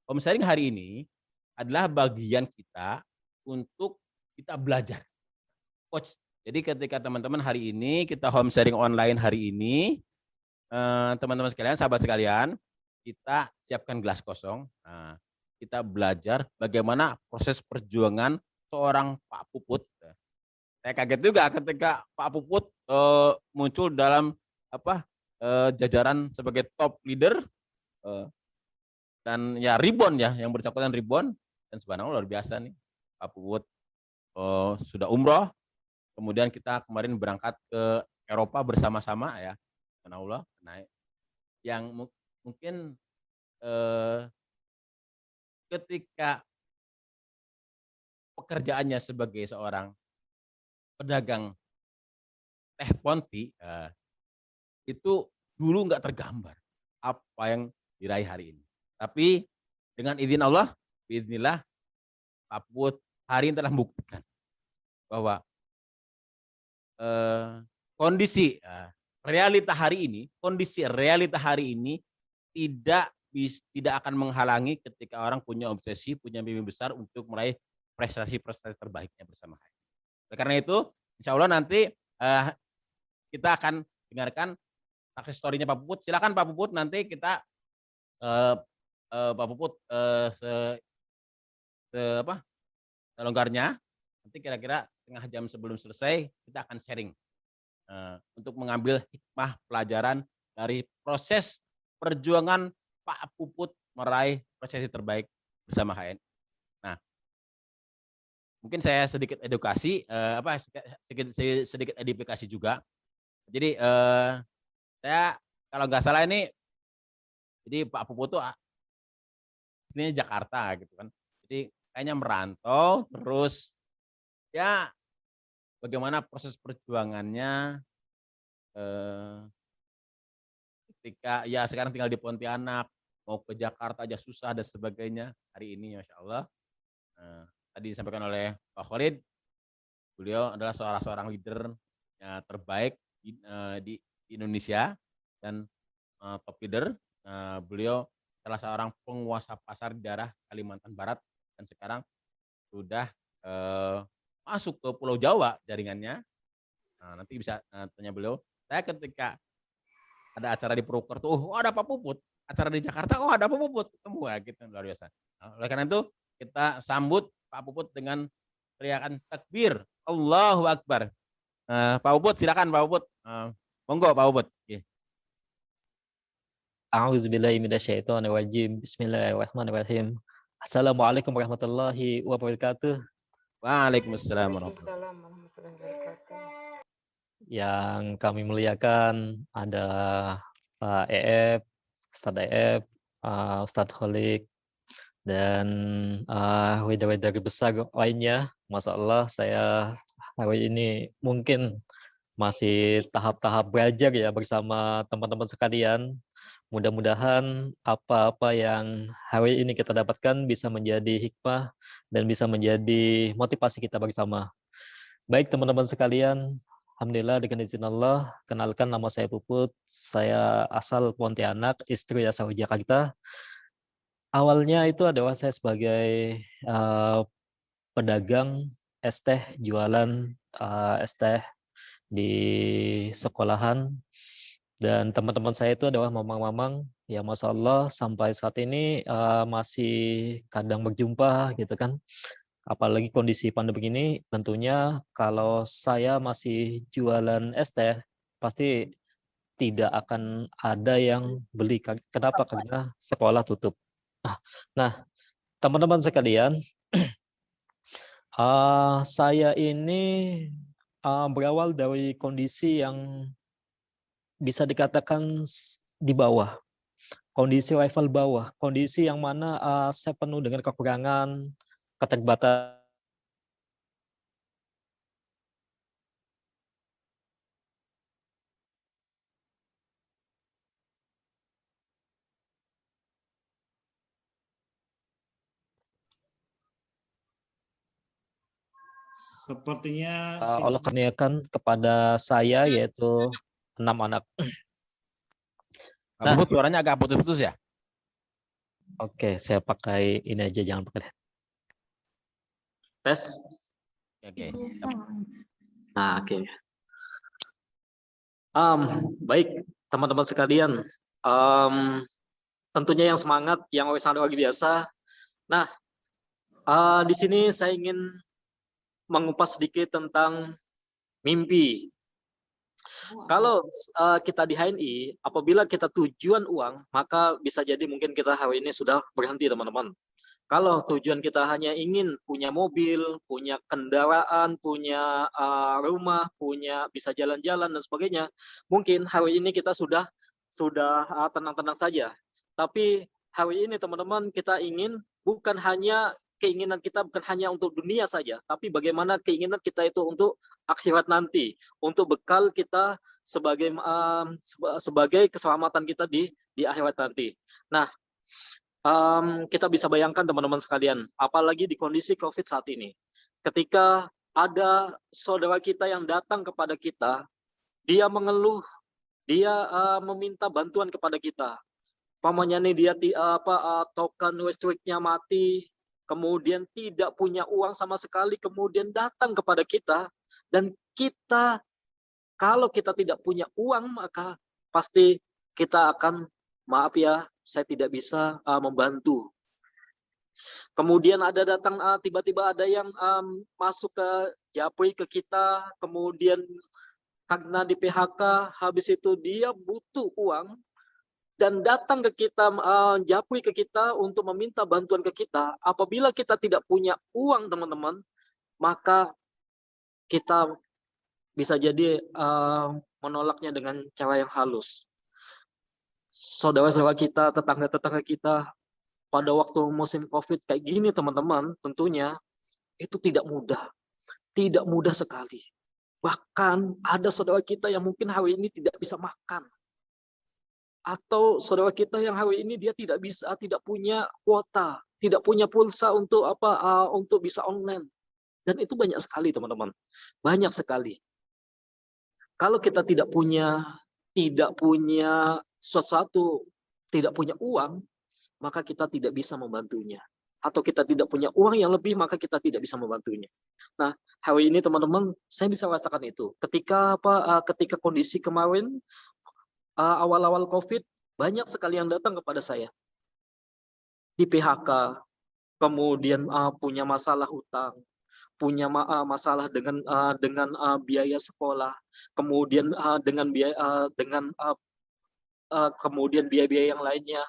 home sharing hari ini adalah bagian kita untuk kita belajar. Coach. Jadi ketika teman-teman hari ini kita home sharing online hari ini, teman-teman sekalian, sahabat sekalian, kita siapkan gelas kosong. Nah, kita belajar bagaimana proses perjuangan seorang Pak Puput. Saya kaget juga ketika Pak Puput muncul dalam jajaran sebagai top leader, dan ya Ribbon ya, yang bersangkutan Ribbon, dan subhanallah luar biasa nih Pak Puput sudah umroh, kemudian kita kemarin berangkat ke Eropa bersama-sama ya, subhanallah. Nah, yang mungkin ketika pekerjaannya sebagai seorang pedagang teh Ponti, itu dulu nggak tergambar apa yang diraih hari ini. Tapi dengan izin Allah, biiznillah, Pak Puput hari ini telah membuktikan bahwa kondisi realita hari ini tidak akan menghalangi ketika orang punya obsesi, punya mimpi besar untuk meraih prestasi-prestasi terbaiknya bersama. Karena itu, insya Allah nanti kita akan dengarkan success story-nya Pak Puput. Silakan Pak Puput, nanti kita Pak Puput selonggarnya. Nanti kira-kira setengah jam sebelum selesai kita akan sharing untuk mengambil hikmah pelajaran dari proses perjuangan Pak Puput meraih prestasi terbaik bersama HNI. Nah, mungkin saya sedikit edukasi, sedikit edifikasi juga. Jadi saya kalau nggak salah ini, jadi Pak Puput tuh aslinya Jakarta gitu kan. Jadi kayaknya merantau, terus ya bagaimana proses perjuangannya ketika ya sekarang tinggal di Pontianak, mau ke Jakarta aja susah dan sebagainya. Hari ini Masya Allah, tadi disampaikan oleh Pak Khalid, beliau adalah seorang leader terbaik di Indonesia dan top leader. Beliau salah seorang penguasa pasar di daerah Kalimantan Barat dan sekarang sudah masuk ke Pulau Jawa jaringannya. Nah, nanti bisa tanya beliau. Saya ketika ada acara di Purwokerto, oh ada Pak Puput. Acara di Jakarta, oh ada Pak Puput. Ketemu ya, gitu, luar biasa. Nah, oleh karena itu kita sambut Pak Puput dengan teriakan takbir, Allahu Akbar. Pak Puput, silakan Pak Puput. Monggo Pak Puput. A'udzubillahi minasyaitonirrajim. Bismillahirrahmanirrahim. Assalamualaikum warahmatullahi wabarakatuh. Waalaikumsalam warahmatullahi Waalaikumsalam warahmatullahi wabarakatuh. Yang kami muliakan ada Pak EF, Ustadz EF, Ustadz Holik, dan wedari besar lainnya. Masya Allah, saya hari ini mungkin masih tahap-tahap belajar ya bersama teman-teman sekalian. Mudah-mudahan apa-apa yang hari ini kita dapatkan bisa menjadi hikmah dan bisa menjadi motivasi kita bersama. Baik teman-teman sekalian, alhamdulillah dengan izin Allah, kenalkan nama saya Puput, saya asal Pontianak, istri asal Jakarta. Awalnya itu adalah saya sebagai pedagang es teh, jualan es teh di sekolahan, dan teman-teman saya itu adalah mamang-mamang ya, Masya Allah sampai saat ini masih kadang berjumpa gitu kan. Apalagi kondisi pandemi ini, tentunya kalau saya masih jualan es teh pasti tidak akan ada yang beli. Kenapa? Karena sekolah tutup. Nah, teman-teman sekalian, saya ini berawal dari kondisi yang bisa dikatakan di bawah, kondisi level bawah, kondisi yang mana saya penuh dengan kekurangan, keterbatasan. Sepertinya Allah kurniakan kepada saya yaitu 6 anak. Nah, suaranya agak putus-putus ya. Oke, saya pakai ini aja, jangan pakai tes. Oke. Nah, oke. Baik, teman-teman sekalian. Tentunya yang semangat, yang sangat luar biasa. Nah, di sini saya ingin mengupas sedikit tentang mimpi. Kalau kita di HNI, apabila kita tujuan uang, maka bisa jadi mungkin kita hari ini sudah berhenti, teman-teman. Kalau tujuan kita hanya ingin punya mobil, punya kendaraan, punya rumah, punya bisa jalan-jalan dan sebagainya, mungkin hari ini kita sudah tenang-tenang saja. Tapi hari ini teman-teman, kita ingin bukan hanya keinginan kita bukan hanya untuk dunia saja, tapi bagaimana keinginan kita itu untuk akhirat nanti, untuk bekal kita sebagai keselamatan kita di akhirat nanti. Nah, kita bisa bayangkan teman-teman sekalian, apalagi di kondisi COVID saat ini, ketika ada saudara kita yang datang kepada kita, dia mengeluh, dia meminta bantuan kepada kita. Pamannya nih dia token listriknya mati, kemudian tidak punya uang sama sekali, kemudian datang kepada kita, dan kita, kalau kita tidak punya uang, maka pasti kita akan, maaf ya, saya tidak bisa membantu. Kemudian ada datang, tiba-tiba ada yang masuk ke Japri ke kita, kemudian karena di PHK, habis itu dia butuh uang, dan datang ke kita, Japri ke kita untuk meminta bantuan ke kita. Apabila kita tidak punya uang, teman-teman, maka kita bisa jadi menolaknya dengan cara yang halus. Saudara-saudara kita, tetangga-tetangga kita, pada waktu musim COVID kayak gini, teman-teman, tentunya itu tidak mudah sekali. Bahkan ada saudara kita yang mungkin hari ini tidak bisa makan. Atau saudara kita yang hari ini dia tidak punya kuota, tidak punya pulsa untuk untuk bisa online. Dan itu banyak sekali, teman-teman. Banyak sekali. Kalau kita tidak punya sesuatu, tidak punya uang, maka kita tidak bisa membantunya. Atau kita tidak punya uang yang lebih, maka kita tidak bisa membantunya. Nah, hari ini teman-teman, saya bisa rasakan itu. Ketika kondisi kemarin, awal-awal COVID, banyak sekali yang datang kepada saya. Di PHK, kemudian punya masalah hutang, punya masalah dengan biaya sekolah, kemudian dengan biaya kemudian biaya-biaya yang lainnya.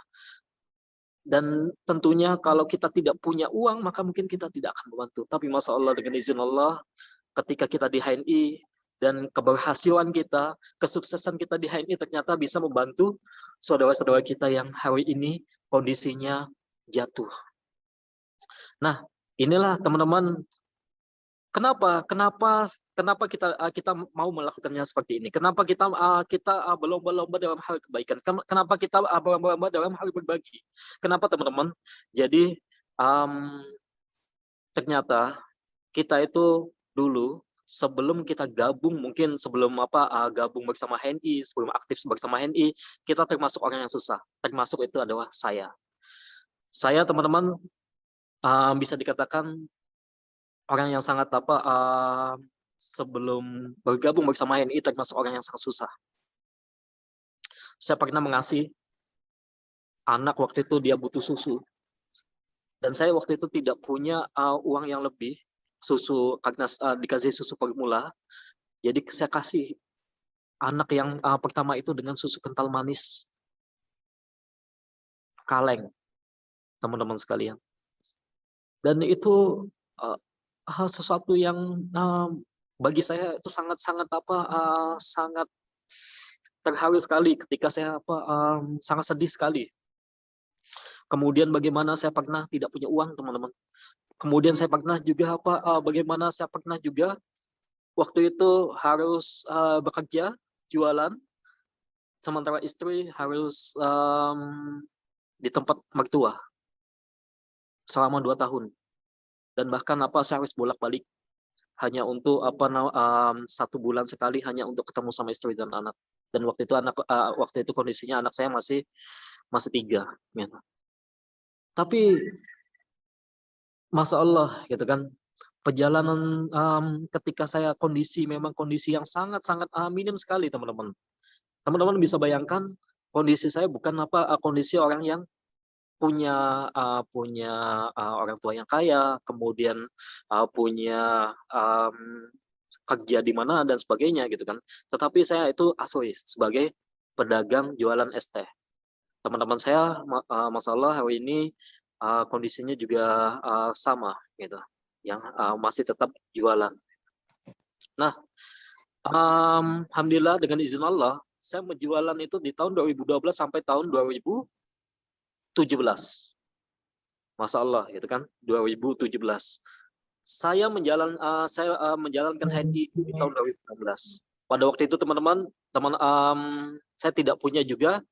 Dan tentunya kalau kita tidak punya uang, maka mungkin kita tidak akan membantu. Tapi Masya Allah, dengan izin Allah, ketika kita di HNI, dan keberhasilan kita, kesuksesan kita di HNI ternyata bisa membantu saudara-saudara kita yang hari ini kondisinya jatuh. Nah, inilah teman-teman, kenapa kita mau melakukannya seperti ini? Kenapa kita berlomba-lomba dalam hal kebaikan? Kenapa kita berlomba-lomba dalam hal berbagi? Kenapa teman-teman? Jadi ternyata kita itu dulu sebelum kita gabung, mungkin sebelum gabung bersama HNI, sebelum aktif bersama HNI, kita termasuk orang yang susah. Termasuk itu adalah saya. Saya teman-teman bisa dikatakan orang yang sangat sebelum bergabung bersama HNI termasuk orang yang sangat susah. Saya pernah mengasih anak waktu itu dia butuh susu. Dan saya waktu itu tidak punya uang yang lebih susu karena dikasih susu formula. Jadi saya kasih anak yang pertama itu dengan susu kental manis. Kaleng, teman-teman sekalian. Dan itu sesuatu yang bagi saya itu sangat terharu sekali ketika saya sangat sedih sekali. Kemudian bagaimana saya pernah tidak punya uang, teman-teman. Kemudian saya pernah juga bagaimana saya pernah juga waktu itu harus bekerja, jualan, sementara istri harus di tempat mertua selama 2 tahun. Dan bahkan saya harus bolak-balik hanya untuk 1 bulan sekali hanya untuk ketemu sama istri dan anak. Dan waktu itu kondisinya anak saya masih 3 gitu. Tapi Masya Allah gitu kan, perjalanan ketika saya memang kondisi yang sangat-sangat minim sekali, teman-teman. Teman-teman bisa bayangkan kondisi saya bukan kondisi orang yang punya orang tua yang kaya, kemudian punya kerja di mana dan sebagainya gitu kan. Tetapi saya itu asli sebagai pedagang jualan es teh. Teman-teman saya Masya Allah hari ini kondisinya juga sama gitu, yang masih tetap jualan. Nah, alhamdulillah dengan izin Allah, saya menjualan itu di tahun 2012 sampai tahun 2017. Masya Allah gitu kan, 2017. Saya menjalankan HNI di tahun 2016. Pada waktu itu teman-teman, saya tidak punya juga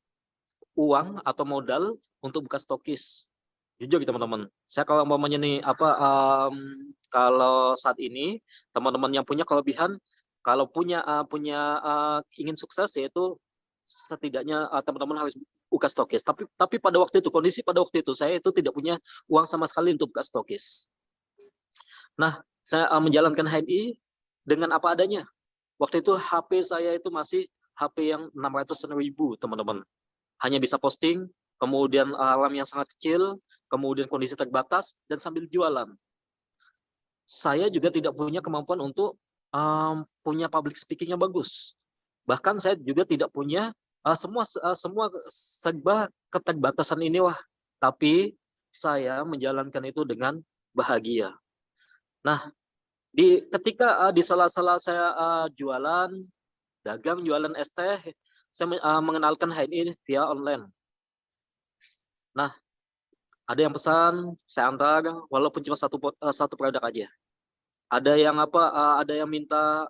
uang atau modal untuk buka stokis. Jujur teman-teman, saya kalau umpamanya nih kalau saat ini teman-teman yang punya kelebihan, kalau ingin sukses yaitu setidaknya teman-teman harus buka stokis. Tapi pada waktu itu kondisi pada waktu itu saya itu tidak punya uang sama sekali untuk buka stokis. Nah, saya menjalankan HNI dengan apa adanya. Waktu itu HP saya itu masih HP yang 600.000, teman-teman. Hanya bisa posting, kemudian RAM yang sangat kecil, kemudian kondisi terbatas, dan sambil jualan. Saya juga tidak punya kemampuan untuk punya public speaking yang bagus. Bahkan saya juga tidak punya semua serba keterbatasan ini wah. Tapi saya menjalankan itu dengan bahagia. Nah, ketika di sela-sela saya jualan, dagang, jualan es teh, saya mengenalkan HNI via online. Nah, ada yang pesan, saya antar, walaupun cuma satu produk aja. Ada yang ada yang minta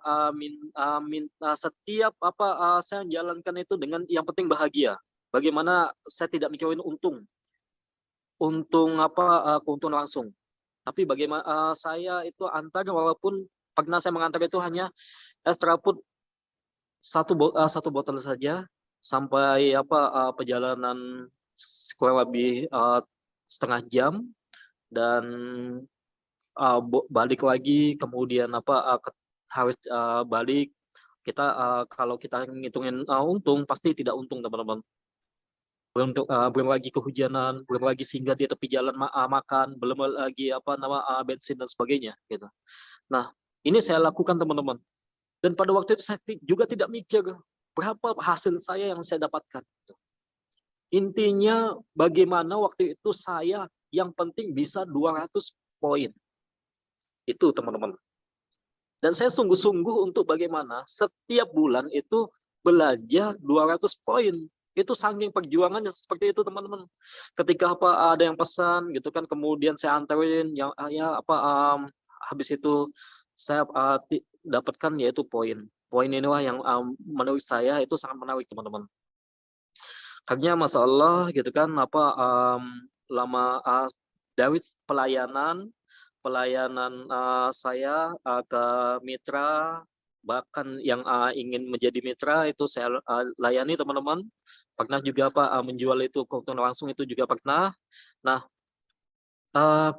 setiap saya jalankan itu dengan yang penting bahagia. Bagaimana saya tidak mikirin untung keuntungan langsung. Tapi bagaimana saya itu antar, walaupun pernah saya mengantar itu hanya extra food satu botol saja, sampai perjalanan kurang lebih setengah jam, dan balik lagi, kemudian harus balik. Kita kalau kita ngitungin untung, pasti tidak untung, teman-teman. Belum lagi kehujanan, belum lagi singgah di tepi jalan makan, belum lagi bensin dan sebagainya gitu. Nah, ini saya lakukan, teman-teman. Dan pada waktu itu saya juga tidak mikir berapa hasil saya yang saya dapatkan. Intinya bagaimana waktu itu saya yang penting bisa 200 poin. Itu teman-teman. Dan saya sungguh-sungguh untuk bagaimana setiap bulan itu belajar 200 poin. Itu saking perjuangannya seperti itu teman-teman. Ketika ada yang pesan gitu kan, kemudian saya anterin yang habis itu saya dapatkan yaitu poin. Poin inilah yang menurut saya itu sangat menarik teman-teman. Karena Masya Allah gitu kan dari pelayanan saya ke mitra, bahkan yang ingin menjadi mitra itu saya layani teman-teman. Pernah juga menjual itu keuntungan langsung itu juga pernah. Nah,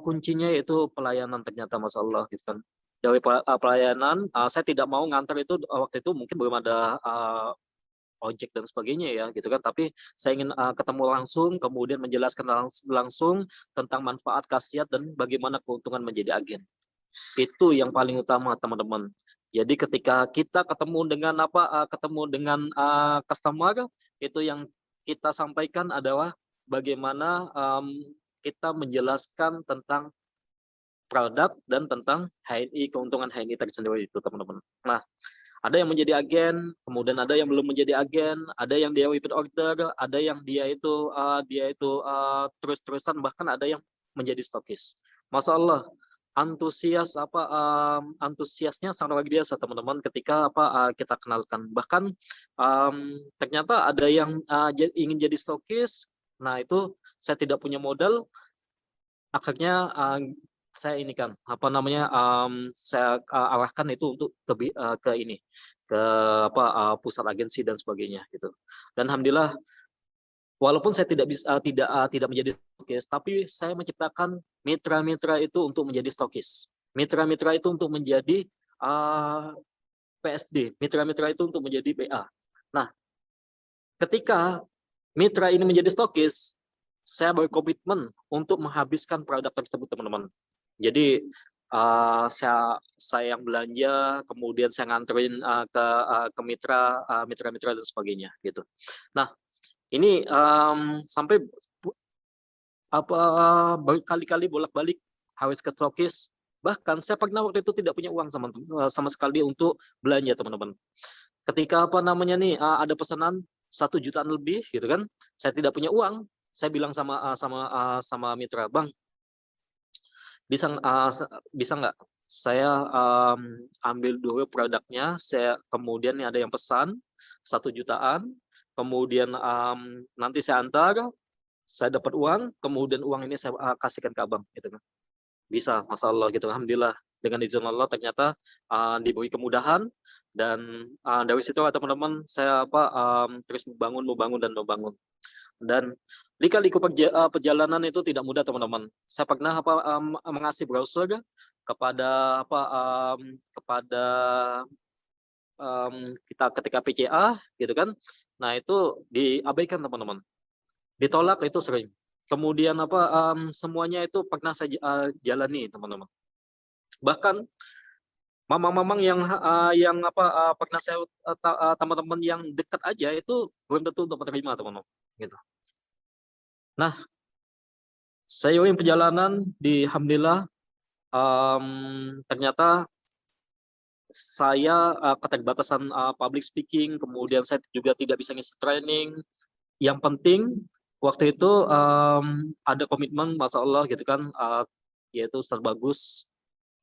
kuncinya itu pelayanan ternyata Masya Allah gitu kan. Dari pelayanan saya tidak mau ngantar itu waktu itu mungkin belum ada ojek dan sebagainya ya gitu kan, tapi saya ingin ketemu langsung, kemudian menjelaskan langsung tentang manfaat, khasiat, dan bagaimana keuntungan menjadi agen. Itu yang paling utama teman-teman. Jadi ketika kita ketemu dengan customer, itu yang kita sampaikan adalah bagaimana kita menjelaskan tentang produk dan tentang HNI, keuntungan HNI tersendiri itu teman-teman. Nah, ada yang menjadi agen, kemudian ada yang belum menjadi agen, ada yang dia repeat order, ada yang dia itu terus-terusan, bahkan ada yang menjadi stokis. Masya Allah, antusiasnya sangat luar biasa teman-teman ketika kita kenalkan. Bahkan ternyata ada yang ingin jadi stokis. Nah itu saya tidak punya modal, akhirnya saya ini kan saya arahkan itu untuk ke pusat agensi dan sebagainya gitu. Dan alhamdulillah walaupun saya tidak menjadi stokis, tapi saya menciptakan mitra-mitra itu untuk menjadi stokis, mitra-mitra itu untuk menjadi PSD, mitra-mitra itu untuk menjadi PA. Nah, ketika mitra ini menjadi stokis, saya berkomitmen untuk menghabiskan produk tersebut teman-teman. Jadi saya yang belanja, kemudian saya nganterin ke mitra-mitra dan sebagainya gitu. Nah, ini sampai berkali-kali bolak-balik harus ke stokis. Bahkan saya pernah waktu itu tidak punya uang sama sekali untuk belanja teman-teman. Ketika ada pesanan 1 jutaan lebih gitu kan, saya tidak punya uang. Saya bilang sama mitra, Bang, bisa nggak saya ambil dulu produknya, kemudian ada yang pesan 1 jutaan, kemudian nanti saya antar, saya dapat uang, kemudian uang ini saya kasihkan ke abang, gitu kan? Bisa, Masya Allah gitu. Alhamdulillah dengan izin Allah ternyata diberi kemudahan, dan dari situ teman-teman saya terus membangun. Dan lika-liku perjalanan itu tidak mudah teman-teman. Saya pernah mengasih brosur kepada kita ketika PCA gitu kan. Nah itu diabaikan teman-teman, ditolak itu sering. Kemudian semuanya itu pernah saya jalani teman-teman. Bahkan mamang-mamang yang pernah saya teman-teman yang dekat aja itu belum tentu untuk menerima teman-teman gitu. Nah, seiring perjalanan alhamdulillah ternyata saya keterbatasan public speaking, kemudian saya juga tidak bisa ngisi training. Yang penting waktu itu ada komitmen Masya Allah gitu kan, yaitu Ustaz Bagus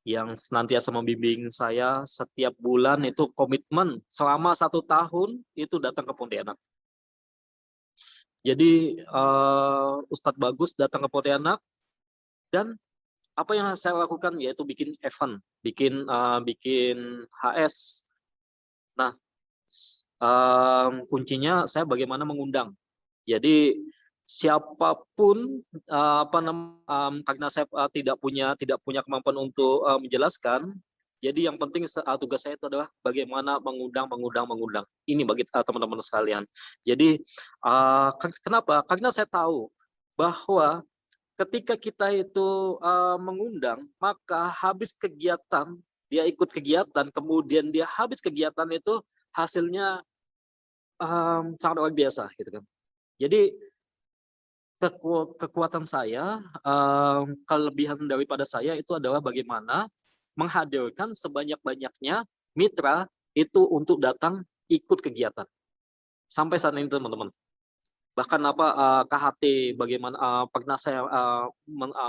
yang senantiasa membimbing saya setiap bulan, itu komitmen selama 1 tahun itu datang ke Pontianak. Jadi Ustadz Bagus datang ke Pontianak, dan apa yang saya lakukan yaitu bikin event, bikin HS. Nah, kuncinya saya bagaimana mengundang. Jadi siapapun karena saya tidak punya kemampuan untuk menjelaskan. Jadi yang penting tugas saya itu adalah bagaimana mengundang. Ini bagi teman-teman sekalian. Jadi kenapa? Karena saya tahu bahwa ketika kita itu mengundang, maka habis kegiatan, dia ikut kegiatan, kemudian dia habis kegiatan itu hasilnya sangat luar biasa gitu kan. Jadi kekuatan saya, kelebihan daripada saya itu adalah bagaimana menghadirkan sebanyak-banyaknya mitra itu untuk datang ikut kegiatan. Sampai saat ini teman-teman. Bahkan KHT bagaimana pernah saya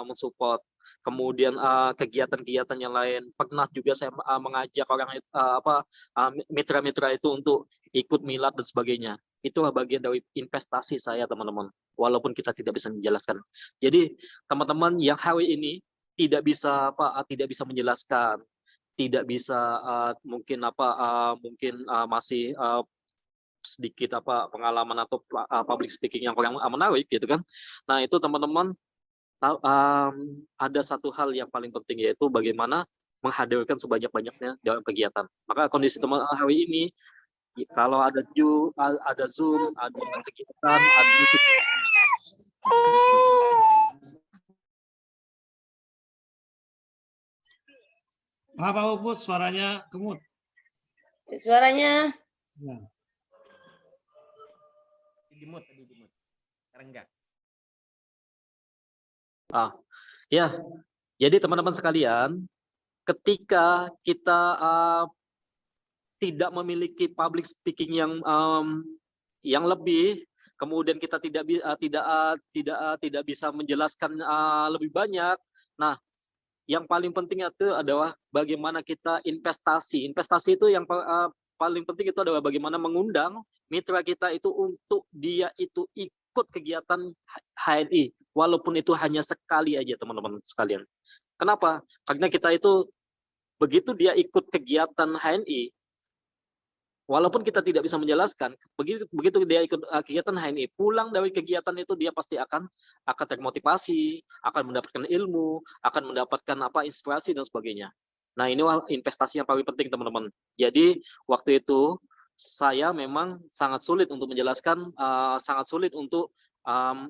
mensupport, kemudian kegiatan-kegiatan yang lain pernah juga saya mengajak orang mitra-mitra itu untuk ikut milad dan sebagainya. Itulah bagian dari investasi saya teman-teman, walaupun kita tidak bisa menjelaskan. Jadi teman-teman yang hari ini tidak bisa menjelaskan, tidak bisa mungkin masih sedikit pengalaman atau public speaking yang kurang menarik gitu kan. Nah, itu teman-teman ada satu hal yang paling penting, yaitu bagaimana menghadirkan sebanyak-banyaknya dalam kegiatan. Maka kondisi teman hari ini, kalau ada Zoom, ada kegiatan, ada YouTube. Pak Uput, suaranya kemut. Suaranya. Nah. Dimut. Sekarang enggak. Ya. Jadi teman-teman sekalian, ketika kita tidak memiliki public speaking yang lebih, kemudian kita tidak bisa menjelaskan lebih banyak. Nah, yang paling penting itu adalah bagaimana kita investasi. Investasi itu yang paling penting itu adalah bagaimana mengundang mitra kita itu untuk dia itu ikut kegiatan HNI, walaupun itu hanya sekali aja teman-teman sekalian. Kenapa? Karena kita itu begitu dia ikut kegiatan HNI, walaupun kita tidak bisa menjelaskan, begitu dia ikut kegiatan HNI, pulang dari kegiatan itu dia pasti akan termotivasi, akan mendapatkan ilmu, akan mendapatkan inspirasi dan sebagainya. Nah, ini investasi yang paling penting teman-teman. Jadi waktu itu saya memang sangat sulit untuk menjelaskan, sangat sulit untuk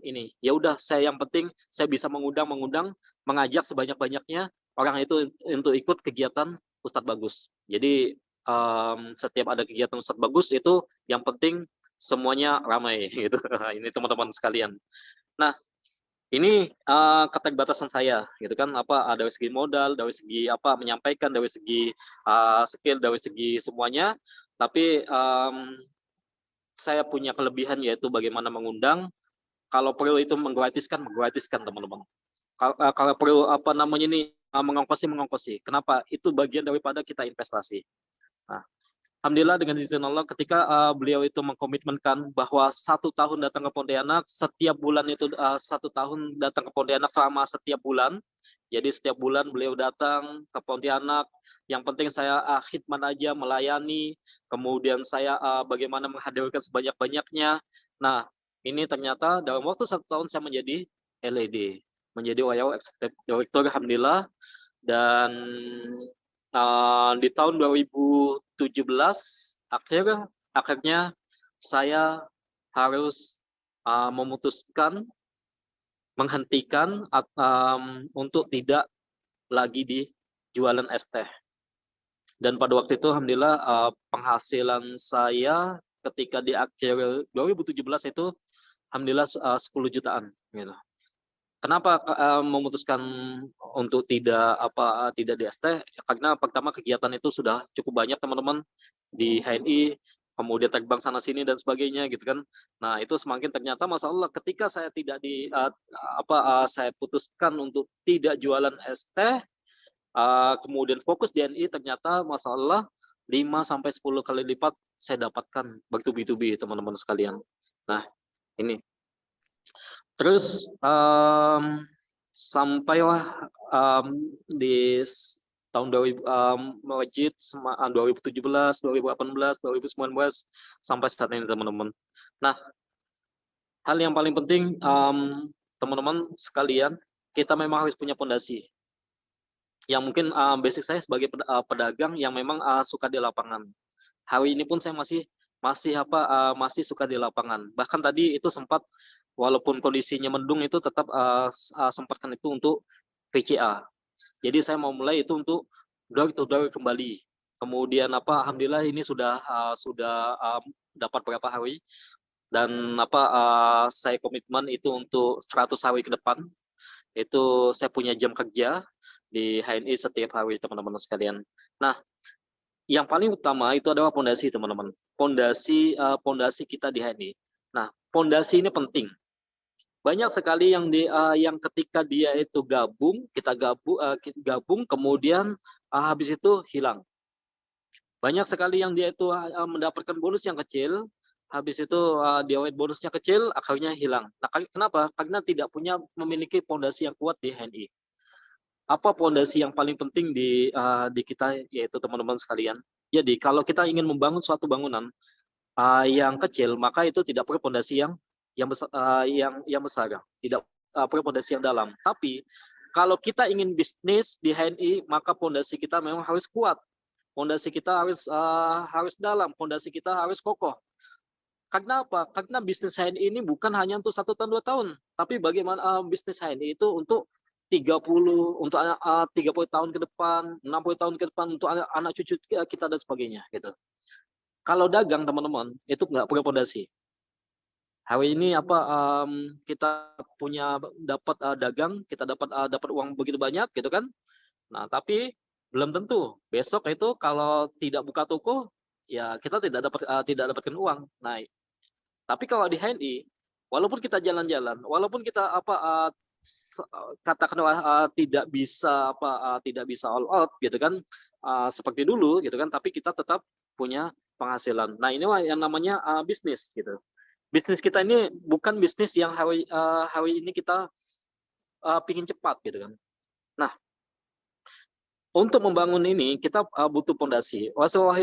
ini. Ya udah, saya yang penting saya bisa mengundang, mengajak sebanyak-banyaknya orang itu untuk ikut kegiatan Ustadz Bagus. Jadi setiap ada kegiatan Ustadz Bagus itu yang penting semuanya ramai gitu. Ini teman-teman sekalian. Nah, ini keterbatasan saya gitu kan, dari segi modal, dari segi menyampaikan, dari segi skill, dari segi semuanya. Tapi saya punya kelebihan, yaitu bagaimana mengundang. Kalau perlu itu menggratiskan teman-teman. Kalau perlu mengongkosi. Kenapa? Itu bagian daripada kita investasi. Nah, alhamdulillah dengan izin Allah, ketika beliau itu mengkomitmenkan bahwa 1 tahun datang ke Pontianak, setiap bulan itu 1 tahun datang ke Pontianak selama setiap bulan. Jadi setiap bulan beliau datang ke Pontianak. Yang penting saya khidmat aja, melayani. Kemudian saya bagaimana menghadirkan sebanyak-banyaknya. Nah, ini ternyata dalam waktu 1 tahun saya menjadi LED, menjadi WIO Executive Director, alhamdulillah. Dan di tahun 2017 akhirnya saya harus memutuskan menghentikan untuk tidak lagi di jualan es teh. Dan pada waktu itu alhamdulillah penghasilan saya ketika di akhir 2017 itu alhamdulillah 10 jutaan gitu. Kenapa memutuskan untuk tidak di ST? Karena pertama kegiatan itu sudah cukup banyak teman-teman di HNI, kemudian terbang sana sini dan sebagainya gitu kan. Nah, itu semakin ternyata masalah ketika saya tidak saya putuskan untuk tidak jualan ST, kemudian fokus di HNI, ternyata masalah 5-10 kali lipat saya dapatkan bertubi-tubi teman-teman sekalian. Nah, ini. Terus sampailah di tahun 2017, 2018, 2019 sampai saat ini teman-teman. Nah, hal yang paling penting teman-teman sekalian, kita memang harus punya fondasi. Yang mungkin basic saya sebagai pedagang yang memang suka di lapangan. Hari ini pun saya masih suka di lapangan. Bahkan tadi itu sempat, walaupun kondisinya mendung, itu tetap sempatkan itu untuk VCA. Jadi saya mau mulai itu untuk door to door kembali. Kemudian alhamdulillah ini sudah dapat berapa hari. Dan saya komitmen itu untuk 100 hari ke depan. Itu saya punya jam kerja di HNI setiap hari, teman-teman sekalian. Nah, yang paling utama itu adalah pondasi, teman-teman. Pondasi kita di HNI. Nah, pondasi ini penting. Banyak sekali yang ketika dia itu kita gabung, kemudian habis itu hilang. Banyak sekali yang dia itu mendapatkan bonus yang kecil, habis itu dia bonusnya kecil, akhirnya hilang. Nah, kenapa? Karena tidak memiliki pondasi yang kuat di HNI. Apa pondasi yang paling penting di kita, yaitu teman-teman sekalian. Jadi kalau kita ingin membangun suatu bangunan yang kecil, maka itu tidak perlu pondasi yang besar, tidak perlu pondasi yang dalam. Tapi kalau kita ingin bisnis di HNI, maka pondasi kita memang harus kuat. Pondasi kita harus dalam, pondasi kita harus kokoh. Karena apa? Karena bisnis HNI ini bukan hanya untuk 1 tahun 2 tahun, tapi bagaimana bisnis HNI itu untuk 30 tahun ke depan, 60 tahun ke depan, untuk anak cucu kita dan sebagainya gitu. Kalau dagang, teman-teman, itu nggak perlu pondasi. Hari ini kita dapat dagang, kita dapat uang begitu banyak gitu kan. Nah, tapi belum tentu besok itu kalau tidak buka toko, ya kita tidak dapatkan uang. Nah, tapi kalau di HNI, walaupun kita jalan-jalan, walaupun kita katakanlah tidak bisa all out gitu kan, seperti dulu gitu kan, tapi kita tetap punya penghasilan. Nah, ini yang namanya bisnis gitu. Bisnis kita ini bukan bisnis yang hari ini kita pingin cepat gitu kan. Nah, untuk membangun ini kita butuh pondasi. Rasulullah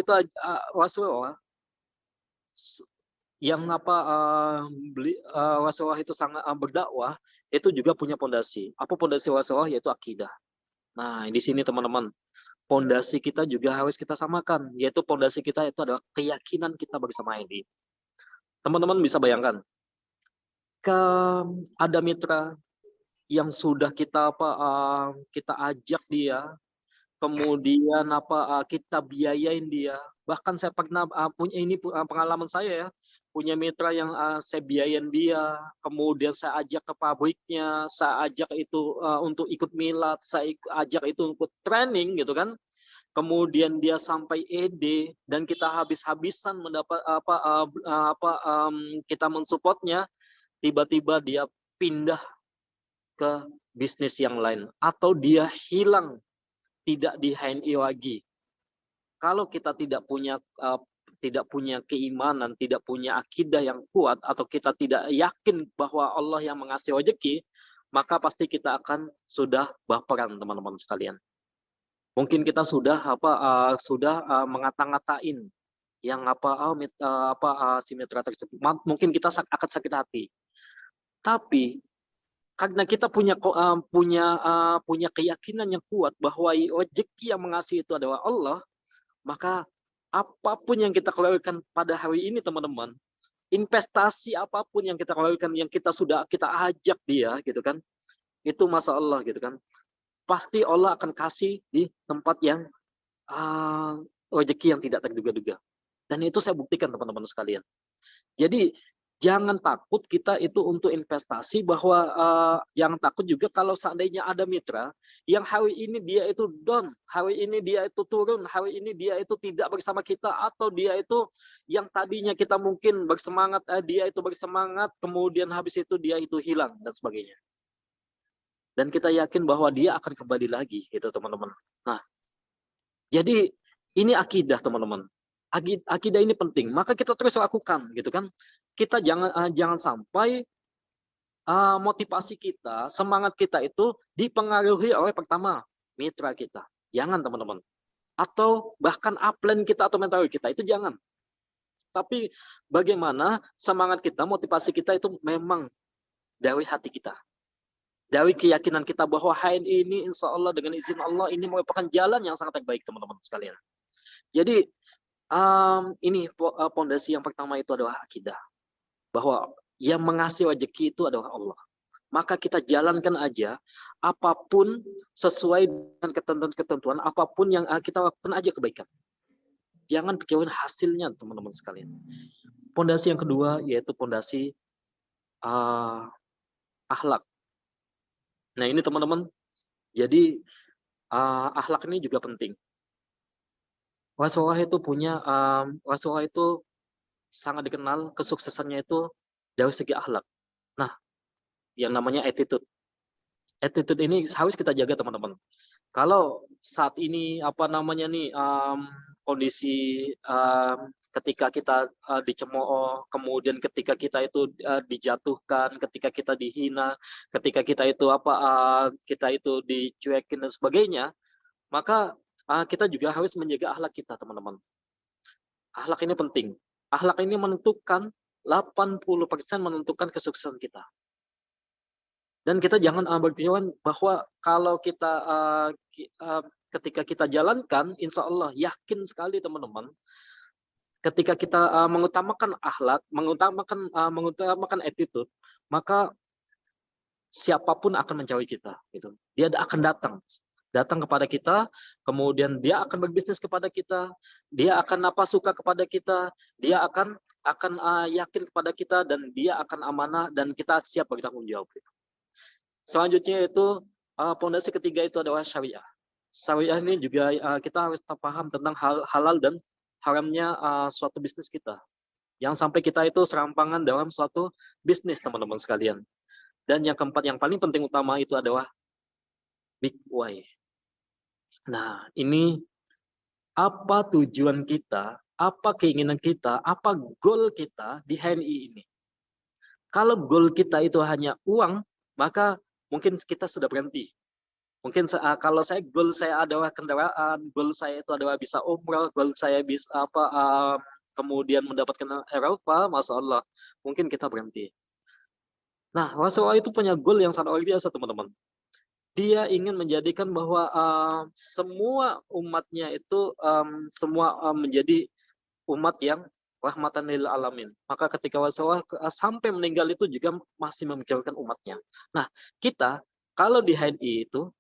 Rasulullah itu sangat berdakwah, itu juga punya pondasi. Apa pondasi Rasulullah? Yaitu akidah. Nah, di sini teman-teman, pondasi kita juga harus kita samakan, yaitu pondasi kita itu adalah keyakinan kita bersama ini. Teman-teman bisa bayangkan, ada mitra yang sudah kita ajak dia, kemudian kita biayain dia. Bahkan saya pernah punya pengalaman saya ya, punya mitra yang saya biayain dia, kemudian saya ajak ke pabriknya, saya ajak itu untuk ikut milad, saya ajak itu untuk training gitu kan. Kemudian dia sampai ED dan kita habis-habisan mendapat kita mensupportnya, tiba-tiba dia pindah ke bisnis yang lain atau dia hilang, tidak di HNI lagi. Kalau kita tidak punya keimanan, tidak punya akidah yang kuat, atau kita tidak yakin bahwa Allah yang mengasih rezeki, maka pasti kita akan sudah baperan, teman-teman sekalian. Mungkin kita sudah ngata-ngatain yang si mitra tersebut. Mungkin kita akan sakit hati. Tapi karena kita punya keyakinan yang kuat bahwa rezeki yang mengasih itu adalah Allah, maka apapun yang kita keluarkan pada hari ini, teman-teman, investasi apapun yang kita keluarkan, yang kita ajak dia gitu kan, itu Masya Allah gitu kan, pasti Allah akan kasih di tempat yang rezeki yang tidak terduga-duga. Dan itu saya buktikan, teman-teman sekalian. Jadi jangan takut kita itu untuk investasi, bahwa jangan takut juga kalau seandainya ada mitra yang hari ini dia itu down, hari ini dia itu turun, hari ini dia itu tidak bersama kita, atau dia itu yang tadinya kita mungkin bersemangat, dia itu bersemangat, kemudian habis itu dia itu hilang dan sebagainya. Dan kita yakin bahwa dia akan kembali lagi gitu, teman-teman. Nah, jadi ini akidah, teman-teman. Akidah ini penting, maka kita terus lakukan gitu kan. Kita jangan sampai motivasi kita, semangat kita itu dipengaruhi oleh pertama mitra kita. Jangan, teman-teman. Atau bahkan upline kita atau mentor kita, itu jangan. Tapi bagaimana semangat kita, motivasi kita itu memang dari hati kita. Dari keyakinan kita bahwa HNI ini insya Allah dengan izin Allah ini merupakan jalan yang sangat baik, teman-teman sekalian. Jadi ini pondasi yang pertama itu adalah akidah. Bahwa yang mengasih rezeki itu adalah Allah. Maka kita jalankan aja apapun sesuai dengan ketentuan-ketentuan, apapun yang kita lakukan aja kebaikan. jangan pikirin hasilnya teman-teman sekalian. Pondasi yang kedua yaitu pondasi akhlak. Nah ini teman-teman, jadi akhlak ini juga penting. Rasulullah itu sangat dikenal kesuksesannya itu dari segi akhlak. Nah, yang namanya attitude. Attitude ini harus kita jaga teman-teman. Kalau saat ini kondisi ketika kita dicemooh, kemudian ketika kita itu dijatuhkan, ketika kita dihina, ketika kita itu dicuekin dan sebagainya, maka kita juga harus menjaga akhlak kita, teman-teman. Akhlak ini penting. Akhlak ini menentukan 80% menentukan kesuksesan kita. Dan kita jangan berpikiran bahwa kalau kita ketika kita jalankan, insya Allah yakin sekali teman-teman, ketika kita mengutamakan akhlak, mengutamakan attitude, maka siapapun akan mencari kita. Gitu. Dia akan datang kepada kita, kemudian dia akan berbisnis kepada kita, dia akan suka kepada kita, dia akan yakin kepada kita, dan dia akan amanah, dan kita siap bertanggung jawab. Selanjutnya itu pondasi ketiga itu adalah syariah. Syariah ini juga kita harus paham tentang halal dan haramnya suatu bisnis kita. Jangan sampai kita itu serampangan dalam suatu bisnis, teman-teman sekalian. Dan yang keempat, yang paling penting utama itu adalah big why. Nah, ini apa tujuan kita, apa keinginan kita, apa goal kita di HNI ini. Kalau goal kita itu hanya uang, maka mungkin kita sudah berhenti. Mungkin kalau goal saya adalah kendaraan, goal saya itu adalah bisa umrah, goal saya bisa kemudian mendapatkan Eropa, Masya Allah, mungkin kita berhenti. Nah, Rasulullah itu punya goal yang sangat luar biasa, teman-teman. Dia ingin menjadikan bahwa semua umatnya itu menjadi umat yang rahmatan lil alamin. Maka ketika Rasulullah sampai meninggal itu juga masih memikirkan umatnya. Nah, kita kalau di HNI itu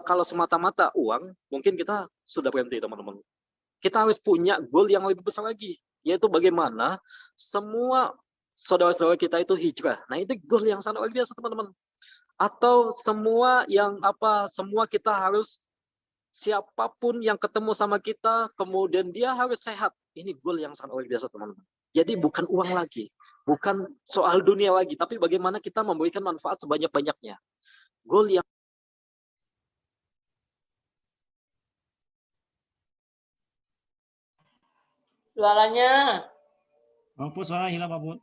kalau semata-mata uang, mungkin kita sudah berhenti, teman-teman. Kita harus punya goal yang lebih besar lagi, yaitu bagaimana semua saudara-saudara kita itu hijrah. Nah, itu goal yang sangat luar biasa, teman-teman. Atau semua kita harus, siapapun yang ketemu sama kita, kemudian dia harus sehat. Ini goal yang sangat luar biasa, teman-teman. Jadi bukan uang lagi, bukan soal dunia lagi, tapi bagaimana kita memberikan manfaat sebanyak-banyaknya. Goal yang Suaranya. Apa suara hilang Pak Bud?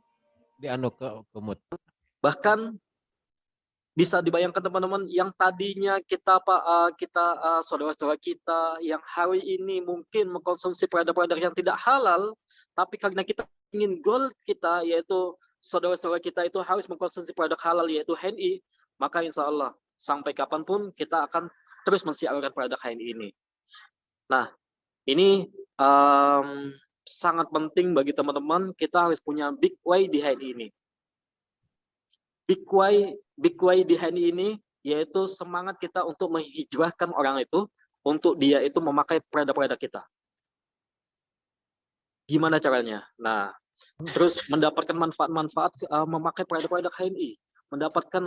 Di ke mute. bahkan bisa dibayangkan teman-teman, yang tadinya kita saudara-saudara kita yang hari ini mungkin mengkonsumsi produk-produk yang tidak halal, tapi karena kita ingin goal kita, yaitu saudara-saudara kita itu harus mengkonsumsi produk halal, yaitu HNI, maka insya Allah sampai kapanpun kita akan terus mensiarkan produk HNI ini. Nah, ini sangat penting bagi teman-teman, kita harus punya big why di HNI ini. Big why di HNI ini yaitu semangat kita untuk menghijrahkan orang itu untuk dia itu memakai produk-produk kita. Gimana caranya? Nah, terus mendapatkan manfaat-manfaat memakai produk-produk HNI, mendapatkan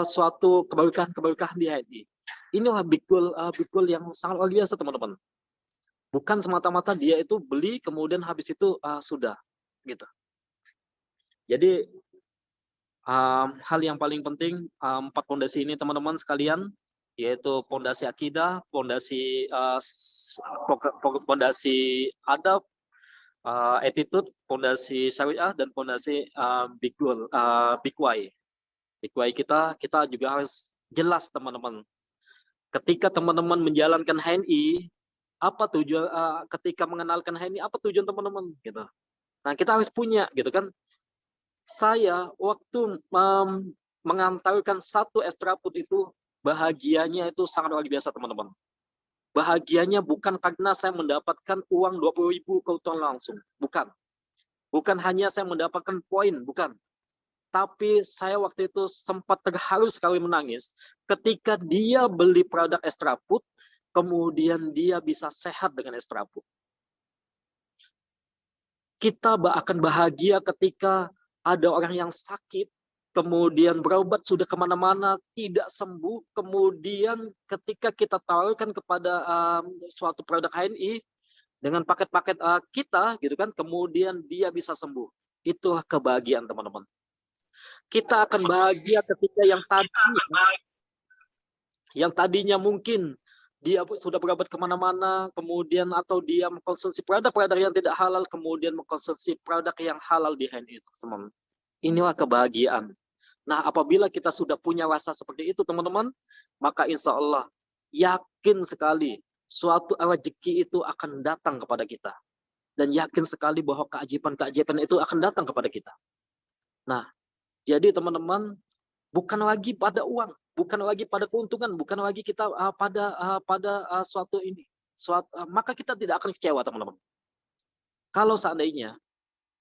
suatu keberkahan di HNI. Inilah big goal yang sangat luar biasa, teman-teman. Bukan semata-mata dia itu beli kemudian habis itu sudah gitu. Jadi hal yang paling penting 4 pondasi ini, teman-teman sekalian, yaitu pondasi akidah, pondasi adab, attitude, pondasi syariah, dan pondasi big why. Big why kita juga harus jelas, teman-teman. Ketika teman-teman menjalankan HNI, apa tujuan ketika mengenalkan HNI, apa tujuan teman-teman gitu. Nah, kita harus punya gitu kan. Saya waktu mengantarkan 1 extra food itu bahagianya itu sangat luar biasa, teman-teman. Bahagianya bukan karena saya mendapatkan uang 20.000 keuntungan langsung, bukan. Bukan hanya saya mendapatkan poin, bukan. Tapi saya waktu itu sempat terharu sekali menangis ketika dia beli produk extra food, kemudian dia bisa sehat dengan estrapu. Kita akan bahagia ketika ada orang yang sakit, kemudian berobat sudah kemana-mana, tidak sembuh, kemudian ketika kita tawarkan kepada suatu produk HNI, dengan paket-paket kita, gitu kan, kemudian dia bisa sembuh. Itulah kebahagiaan, teman-teman. Kita akan bahagia ketika yang tadinya mungkin dia sudah berobat kemana-mana, kemudian atau dia mengkonsumsi produk-produk yang tidak halal, kemudian mengkonsumsi produk yang halal di HNI, teman-teman. Inilah kebahagiaan. Nah, apabila kita sudah punya rasa seperti itu, teman-teman, maka insya Allah yakin sekali suatu rezeki itu akan datang kepada kita. Dan yakin sekali bahwa keajaiban-keajaiban itu akan datang kepada kita. Nah, jadi teman-teman, bukan lagi pada uang, bukan lagi pada keuntungan, bukan lagi kita pada suatu ini. Maka kita tidak akan kecewa, teman-teman. Kalau seandainya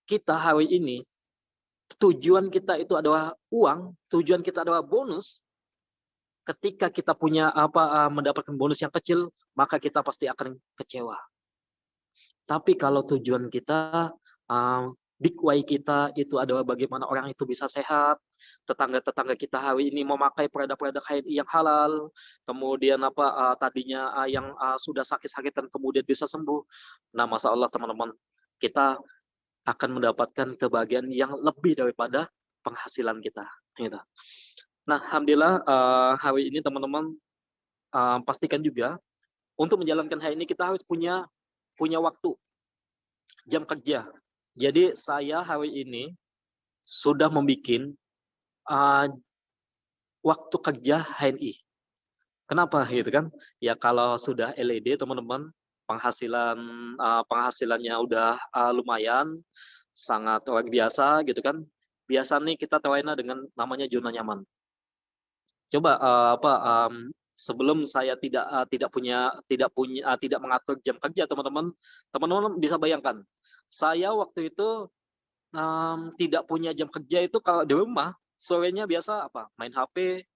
kita hari ini, tujuan kita itu adalah uang, tujuan kita adalah bonus, ketika kita punya mendapatkan bonus yang kecil, maka kita pasti akan kecewa. Tapi kalau tujuan kita, big why kita itu adalah bagaimana orang itu bisa sehat, tetangga-tetangga kita hari ini memakai produk-produk HNI yang halal, kemudian tadinya yang sudah sakit-sakitan kemudian bisa sembuh. Nah, masya Allah, teman-teman, kita akan mendapatkan kebahagiaan yang lebih daripada penghasilan kita. Gitu. Nah, alhamdulillah hari ini teman-teman pastikan juga untuk menjalankan hari ini kita harus punya waktu, jam kerja. Jadi saya hari ini sudah membuat waktu kerja HNI. Kenapa gitu kan? Ya kalau sudah LED, teman-teman, penghasilannya udah lumayan, sangat luar biasa gitu kan. Biasa nih kita terlena dengan namanya zona nyaman. Coba sebelum saya tidak mengatur jam kerja, teman-teman bisa bayangkan. Saya waktu itu tidak punya jam kerja itu kalau di rumah, sorenya biasa main HP,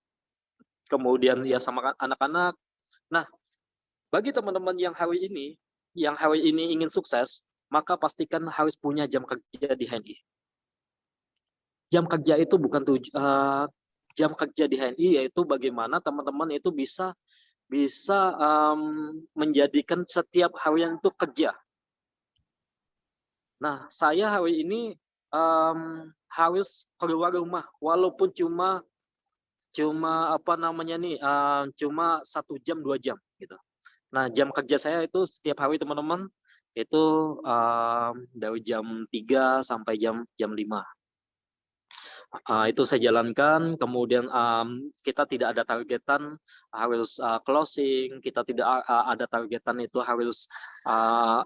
kemudian ya sama anak-anak. Nah, bagi teman-teman yang hari ini ingin sukses, maka pastikan harus punya jam kerja di HNI. Jam kerja itu bukan jam kerja di HNI, yaitu bagaimana teman-teman itu bisa menjadikan setiap harian itu kerja. Nah, saya hari ini harus keluar rumah walaupun cuma cuma 1 jam 2 jam gitu. Nah, jam kerja saya itu setiap hari, teman-teman, itu dari jam 3 sampai jam 5. Itu saya jalankan, kemudian kita tidak ada targetan harus closing, kita tidak ada targetan itu harus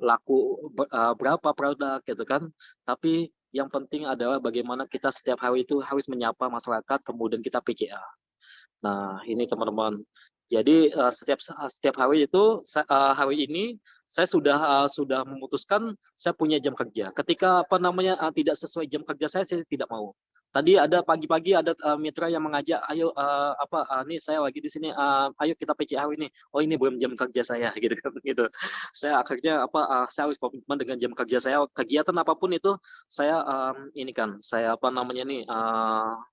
laku berapa produk gitu kan. Tapi yang penting adalah bagaimana kita setiap hari itu harus menyapa masyarakat, kemudian kita PCA. Nah, ini teman-teman. Jadi setiap hari itu hari ini saya sudah memutuskan saya punya jam kerja. Ketika tidak sesuai jam kerja saya tidak mau. Tadi ada pagi-pagi ada mitra yang mengajak, ayo nih saya lagi di sini, ayo kita PCA ini. Oh, ini belum jam kerja saya gitu kan gitu. Saya akhirnya saya harus komitmen dengan jam kerja saya. Kegiatan apapun itu saya saya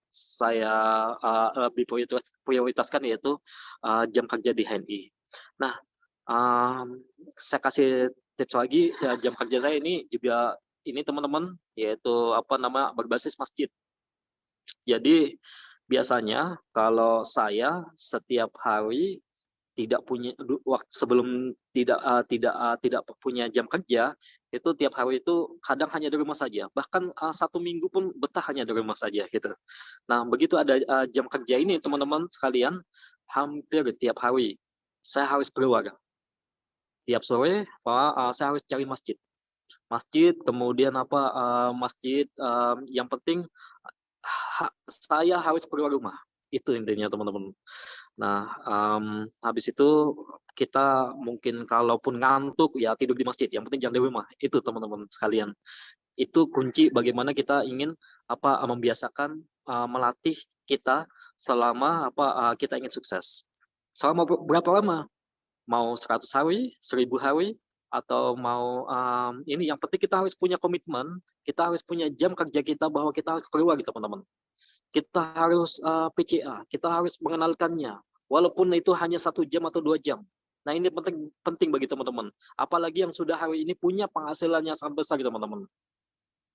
saya lebih prioritaskan yaitu jam kerja di HNI. Nah, saya kasih tips lagi, ya, jam kerja saya ini juga ini teman-teman, yaitu berbasis masjid. Jadi biasanya kalau saya setiap hari tidak punya waktu sebelum tidak punya jam kerja, itu tiap hari itu kadang hanya di rumah saja, bahkan 1 minggu pun betah hanya di rumah saja gitu. Nah, begitu ada jam kerja ini, teman-teman sekalian, hampir tiap hari saya harus keluar. Tiap sore saya harus cari masjid, kemudian masjid, yang penting saya harus keluar rumah. Itu intinya, teman-teman. Nah, habis itu kita mungkin kalaupun ngantuk ya tidur di masjid, yang penting jangan di rumah. Itu teman-teman sekalian. Itu kunci bagaimana kita ingin membiasakan melatih kita selama kita ingin sukses. Selama berapa lama? mau 100 hari, 1000 hari, atau mau ini, yang penting kita harus punya komitmen, kita harus punya jam kerja kita bahwa kita harus keluar gitu teman-teman. Kita harus PCA, kita harus mengenalkannya, walaupun itu hanya 1 jam atau 2 jam. Nah ini penting bagi teman-teman. Apalagi yang sudah hari ini punya penghasilan yang sangat besar gitu teman-teman.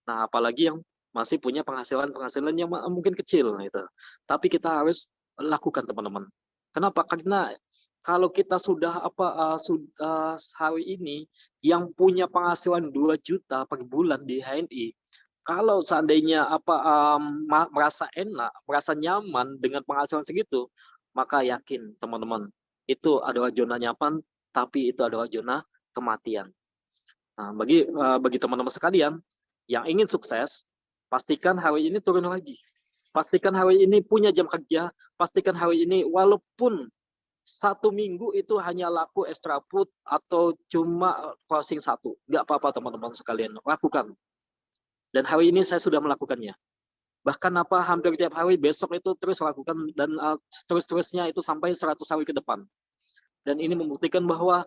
Nah apalagi yang masih punya penghasilan yang mungkin kecil gitu. Tapi kita harus lakukan teman-teman. Kenapa? Karena kalau kita sudah hari ini yang punya penghasilan 2 juta per bulan di HNI, kalau seandainya merasa enak, merasa nyaman dengan penghasilan segitu, maka yakin teman-teman, itu adalah zona nyaman, tapi itu adalah zona kematian. Nah, bagi teman-teman sekalian yang ingin sukses, pastikan hari ini turun lagi. Pastikan hari ini punya jam kerja, pastikan hari ini walaupun 1 minggu itu hanya laku extra food atau cuma closing 1. Nggak apa-apa teman-teman sekalian, lakukan. Dan hari ini saya sudah melakukannya. Bahkan hampir tiap hari besok itu terus lakukan, dan terus-terusnya itu sampai 100 hari ke depan. Dan ini membuktikan bahwa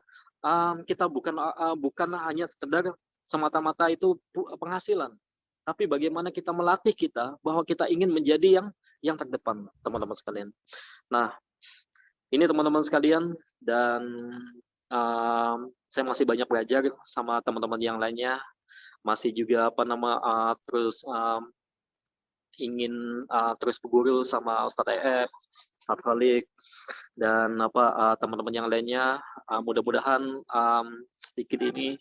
kita bukan hanya sekedar semata-mata itu penghasilan, tapi bagaimana kita melatih kita bahwa kita ingin menjadi yang terdepan, teman-teman sekalian. Nah, ini teman-teman sekalian, dan saya masih banyak belajar sama teman-teman yang lainnya, masih juga terus ingin terus berguru sama Ustadz EF, Ustadz Khalik, dan teman-teman yang lainnya. Mudah-mudahan sedikit ini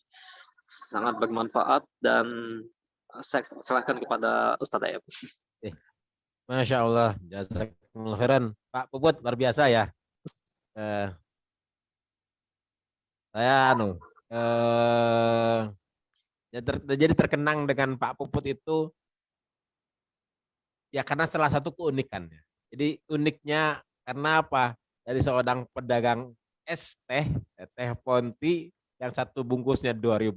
sangat bermanfaat, dan saya serahkan kepada Ustadz EF. Masya Allah, jazakumullah khairan. Pak Puput luar biasa ya. Saya jadi terkenang dengan Pak Puput itu ya karena salah satu keunikannya. Jadi uniknya karena apa? Dari seorang pedagang es teh Ponti yang satu bungkusnya 2.000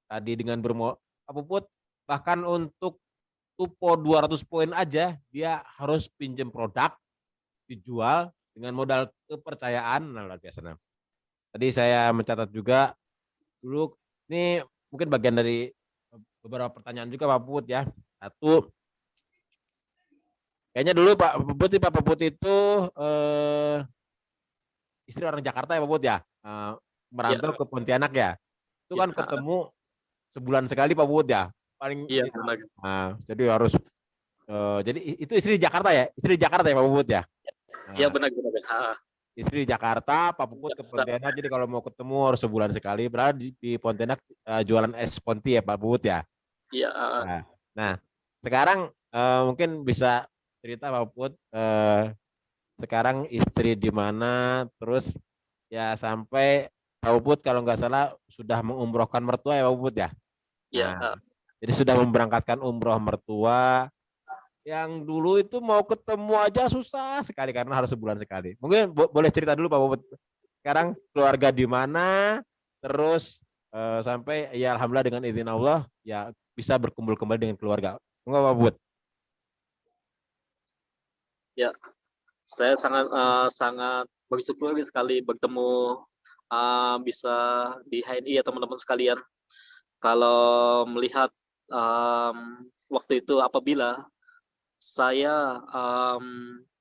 tadi dengan Pak Puput bahkan untuk tupo 200 poin aja dia harus pinjam produk dijual dengan modal kepercayaan. Nah, luar biasa. Nah, tadi saya mencatat juga dulu ini mungkin bagian dari beberapa pertanyaan juga Pak Puput ya. Satu, kayaknya dulu Pak Puput itu istri orang Jakarta ya Pak Puput ya, merantau ke Pontianak ya. Itu kan ketemu sebulan sekali Pak Puput ya. Paling nah, jadi harus jadi itu istri di Jakarta ya, istri di Jakarta ya Pak Puput ya. Iya benar. Istri di Jakarta, Pak Puput ke Pontianak. Jadi kalau mau ketemu harus sebulan sekali. Berarti di Pontianak jualan es Ponti ya Pak Puput ya. Iya. Nah, sekarang mungkin bisa cerita Pak Puput sekarang istri di mana, terus ya sampai Pak Puput kalau nggak salah sudah mengumrohkan mertua ya Pak Puput ya. Nah, jadi sudah memberangkatkan umroh mertua yang dulu itu mau ketemu aja susah sekali karena harus sebulan sekali. Mungkin boleh cerita dulu Pak Puput. Sekarang keluarga di mana, terus sampai ya alhamdulillah dengan izin Allah ya bisa berkumpul kembali dengan keluarga. Enggak Pak Puput? Ya, saya sangat bersyukur sekali bertemu bisa di HNI ya teman-teman sekalian. Kalau melihat waktu itu apabila saya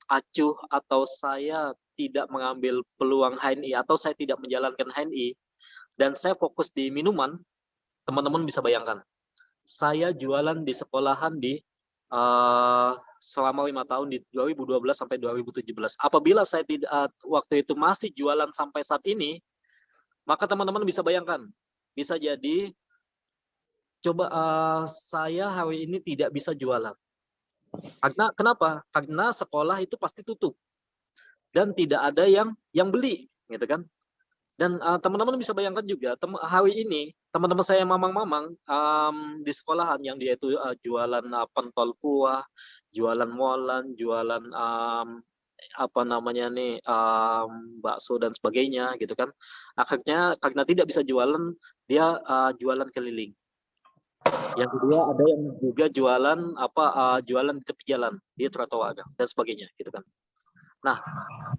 acuh atau saya tidak mengambil peluang HNI atau saya tidak menjalankan HNI dan saya fokus di minuman, teman-teman bisa bayangkan. Saya jualan di sekolahan selama 5 tahun di 2012 sampai 2017. Apabila saya tidak waktu itu masih jualan sampai saat ini, maka teman-teman bisa bayangkan, bisa jadi saya hari ini tidak bisa jualan. Karena kenapa? Karena sekolah itu pasti tutup dan tidak ada yang beli, gitu kan? Dan teman-teman bisa bayangkan juga hari ini teman-teman saya mamang-mamang di sekolahan yang dia itu jualan pentol kuah, jualan molan, jualan bakso dan sebagainya, gitu kan? Akhirnya karena tidak bisa jualan, dia jualan keliling. Yang kedua ada yang juga jualan jualan di tepi jalan, di trotoar dan sebagainya, gitu kan. Nah,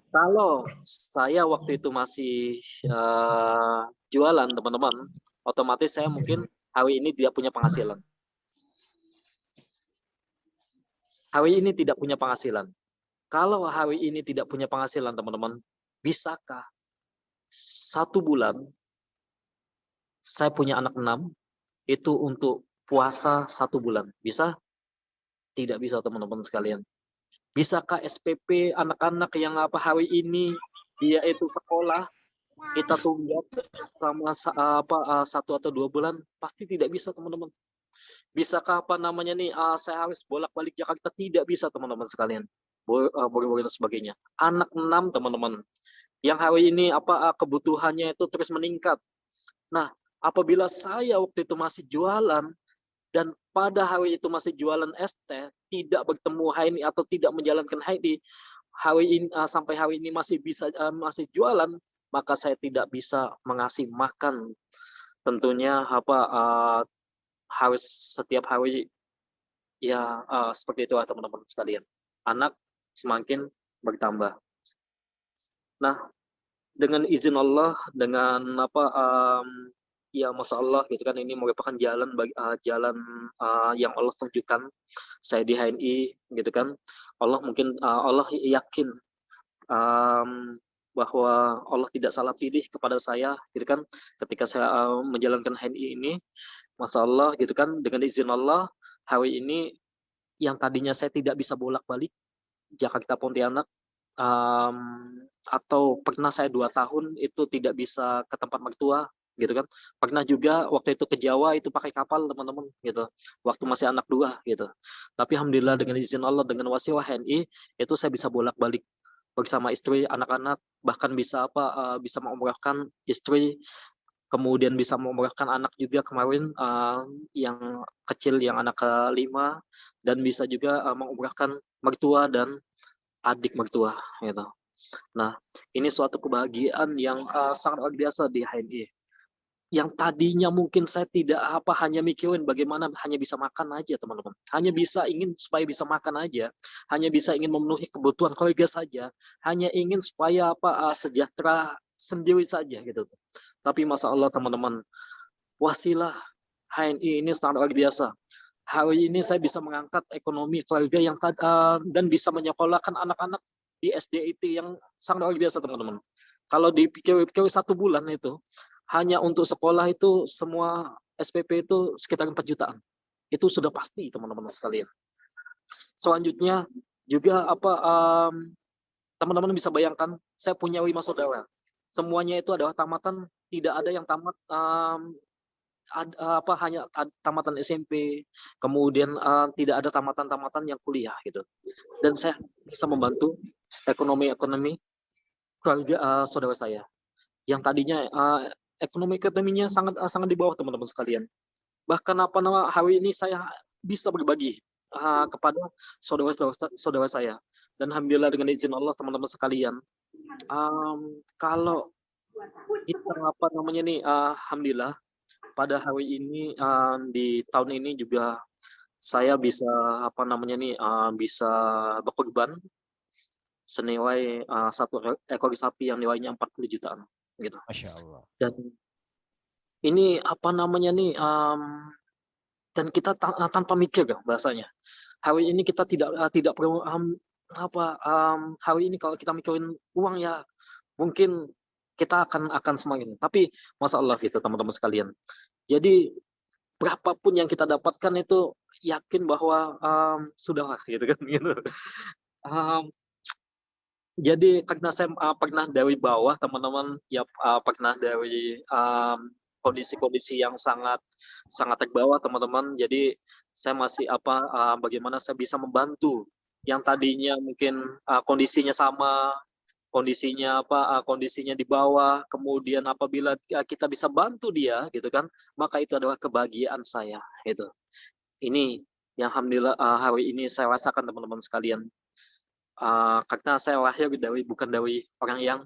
kalau saya waktu itu masih jualan teman-teman, otomatis saya mungkin hari ini tidak punya penghasilan. Hari ini tidak punya penghasilan. Kalau hari ini tidak punya penghasilan teman-teman, bisakah 1 bulan saya punya anak 6 itu untuk puasa 1 bulan? Bisa? Tidak bisa teman-teman sekalian. Bisakah SPP anak-anak yang hari ini dia itu sekolah kita tunggak sama 1 atau 2 bulan? Pasti tidak bisa teman-teman. Bisakah saya harus bolak-balik Jakarta? Tidak bisa teman-teman sekalian. Boleh dan sebagainya. Anak 6 teman-teman. Yang hari ini kebutuhannya itu terus meningkat. Nah, apabila saya waktu itu masih jualan dan pada hari itu masih jualan es teh, tidak bertemu HNI atau tidak menjalankan HNI, sampai hari ini masih jualan, maka saya tidak bisa mengasih makan. Tentunya harus setiap hari ya seperti itu teman-teman sekalian. Anak semakin bertambah. Nah, dengan izin Allah, dengan ya masya Allah gitu kan, ini merupakan jalan yang Allah tunjukkan saya di HNI gitu kan. Allah yakin bahwa Allah tidak salah pilih kepada saya gitu kan, ketika saya menjalankan HNI ini, masya Allah gitu kan, dengan izin Allah hari ini yang tadinya saya tidak bisa bolak-balik Jakarta Pontianak, atau pernah saya 2 tahun itu tidak bisa ke tempat mertua gitu kan. Pernah juga waktu itu ke Jawa itu pakai kapal teman-teman gitu, waktu masih anak 2 gitu. Tapi alhamdulillah dengan izin Allah, dengan wasilah HNI itu saya bisa bolak-balik bersama istri, anak-anak, bahkan bisa bisa mengumrahkan istri, kemudian bisa mengumrahkan anak juga kemarin, yang kecil, yang anak ke-5, dan bisa juga mengumrahkan mertua dan adik mertua gitu. Nah, ini suatu kebahagiaan yang sangat luar biasa di HNI. Yang tadinya mungkin saya tidak hanya mikirin bagaimana hanya bisa makan aja teman-teman. Hanya bisa ingin supaya bisa makan aja. Hanya bisa ingin memenuhi kebutuhan keluarga saja. Hanya ingin supaya sejahtera sendiri saja gitu. Tapi masya Allah teman-teman, wasilah HNI ini sangat luar biasa. Hari ini saya bisa mengangkat ekonomi keluarga dan bisa menyekolahkan anak-anak di SDIT yang sangat luar biasa teman-teman. Kalau dipikir-pikir 1 bulan itu, hanya untuk sekolah itu semua SPP itu sekitar 4 jutaan. Itu sudah pasti teman-teman sekalian. Selanjutnya juga teman-teman bisa bayangkan, saya punya 5 saudara. Semuanya itu adalah tamatan, tidak ada yang tamat hanya tamatan SMP, kemudian tidak ada tamatan-tamatan yang kuliah gitu. Dan saya bisa membantu ekonomi keluarga saudara saya yang tadinya ekonominya sangat di bawah teman-teman sekalian. Bahkan hari ini saya bisa berbagi kepada saudara saya. Dan alhamdulillah dengan izin Allah teman-teman sekalian, kalau kita alhamdulillah pada hari ini, di tahun ini juga saya bisa bisa berkorban senilai 1 ekor sapi yang nilainya 40 jutaan gitu. Masya Allah. Dan ini dan kita tanpa mikir ya bahasanya. Hari ini kita tidak perlu hari ini kalau kita mikirin uang ya mungkin kita akan semakin. Tapi masya Allah gitu teman-teman sekalian. Jadi berapapun yang kita dapatkan itu yakin bahwa sudahlah gitu kan gitu. Jadi karena saya pernah dari bawah teman-teman ya, pernah dari kondisi-kondisi yang sangat terbawah teman-teman. Jadi saya masih bagaimana saya bisa membantu yang tadinya mungkin kondisinya sama, kondisinya di bawah, kemudian apabila kita bisa bantu dia gitu kan, maka itu adalah kebahagiaan saya gitu. Ini yang alhamdulillah hari ini saya rasakan teman-teman sekalian. Karena saya lahir bukan dari orang yang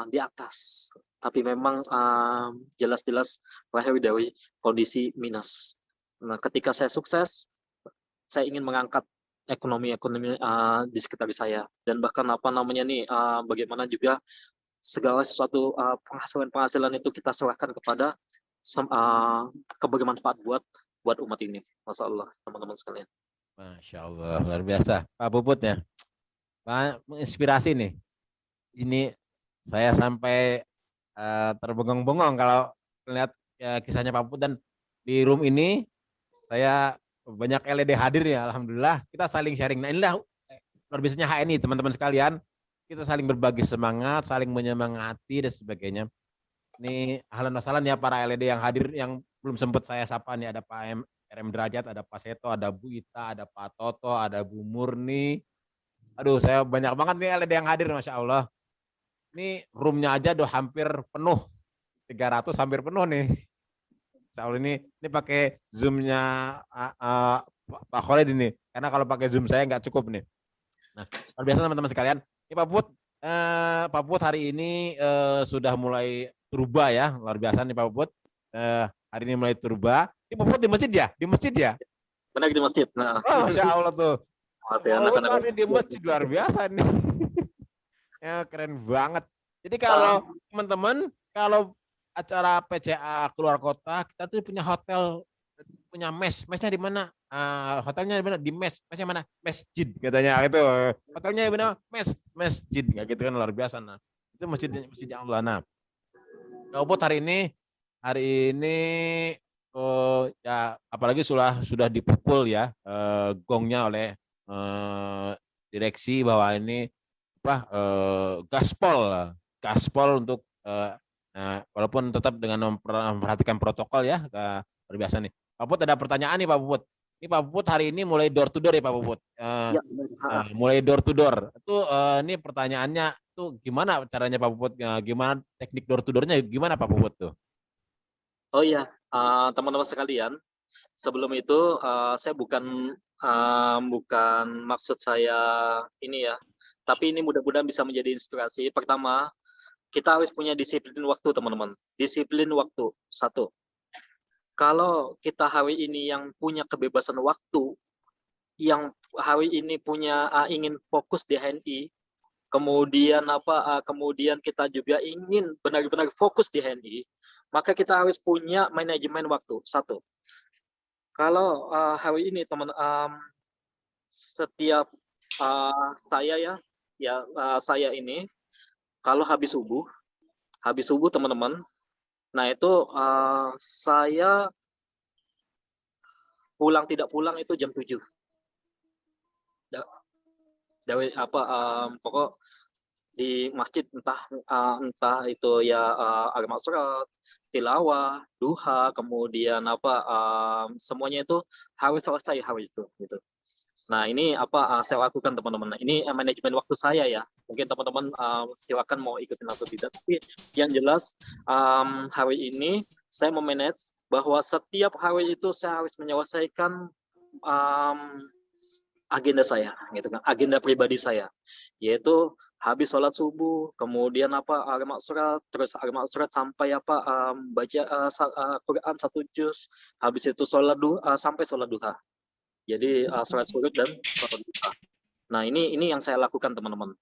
di atas, tapi memang jelas-jelas lahir dari kondisi minus. Nah, ketika saya sukses, saya ingin mengangkat ekonomi di sekitar saya, dan bahkan apa namanya nih, bagaimana juga segala sesuatu penghasilan itu kita serahkan kepada kebermanfaat buat umat ini. Masya Allah, teman-teman sekalian. Masya Allah, luar biasa. Pak Puput ya, menginspirasi nih. Ini saya sampai terbengong-bengong kalau melihat kisahnya Pak Puput, dan di room ini saya banyak LED hadir ya, alhamdulillah. Kita saling sharing. Nah inilah luar biasanya HNI, teman-teman sekalian. Kita saling berbagi semangat, saling menyemangati dan sebagainya. Ini ahlan wasalan ya para LED yang hadir, yang belum sempat saya sapa nih, ada Pak RM Derajat, ada Pak Seto, ada Bu Ita, ada Pak Toto, ada Bu Murni. Aduh, saya banyak banget nih LED yang hadir, Masya Allah. Ini roomnya aja udah hampir penuh, 300 hampir penuh nih. Insya Allah ini pakai zoomnya Pak Khalid ini, karena kalau pakai zoom saya nggak cukup nih. Nah, luar biasa teman-teman sekalian. Ini Pak Puput hari ini sudah mulai turba ya, luar biasa nih Pak Puput. Hari ini mulai turba. Ini Pak Puput di masjid ya? Di masjid ya? Benar, di masjid. Nah, Masya Allah tuh. masih Pak Puput anak-anak. masih di masjid, luar biasa nih. Ya keren banget. Jadi kalau teman-teman, kalau acara PCA keluar kota, kita tuh punya hotel, punya mesnya di mana? Hotelnya di mana? Di mesnya mana? Masjid katanya itu. Hotelnya di mana? Masjid, nggak gitu kan, luar biasa. Nah, itu masjid Allah. Nah, Puput hari ini ya apalagi sudah dipukul ya gongnya oleh direksi bahwa ini gaspol untuk nah, walaupun tetap dengan memperhatikan protokol ya, luar biasa nih. Pak Puput ada pertanyaan nih Pak Puput. Ini Pak Puput hari ini mulai door to door ya Pak Puput. Ya, Mulai door to door. Itu ini pertanyaannya tuh gimana caranya Pak Puput? Gimana teknik door to doornya? Gimana Pak Puput tuh? oh iya, teman-teman sekalian, sebelum itu saya bukan maksud saya ini ya, tapi ini mudah-mudahan bisa menjadi inspirasi. Pertama, kita harus punya disiplin waktu, teman-teman. Disiplin waktu, satu. Kalau kita hari ini yang punya kebebasan waktu, yang hari ini punya ingin fokus di HNI, kemudian kemudian kita juga ingin benar-benar fokus di HNI, maka kita harus punya manajemen waktu, satu. Kalau hari ini teman, setiap saya saya ini kalau habis subuh teman-teman, nah itu saya pulang tidak pulang itu jam 7. Dari pokok di masjid, entah itu ya agama surat, tilawah, duha, kemudian semuanya itu harus selesai hari itu gitu. Nah, ini saya lakukan teman-teman. Ini manajemen waktu saya ya. Mungkin teman-teman silakan mau ikutin atau tidak. Tapi yang jelas hari ini saya memanage bahwa setiap hari itu saya harus menyelesaikan agenda saya, gitu kan, agenda pribadi saya, yaitu habis sholat subuh, kemudian agama surat, terus agama surat sampai baca Quran 1 juz, habis itu sholat duha sampai sholat duha. Jadi sholat subuh dan sholat duha. Nah ini yang saya lakukan teman-teman.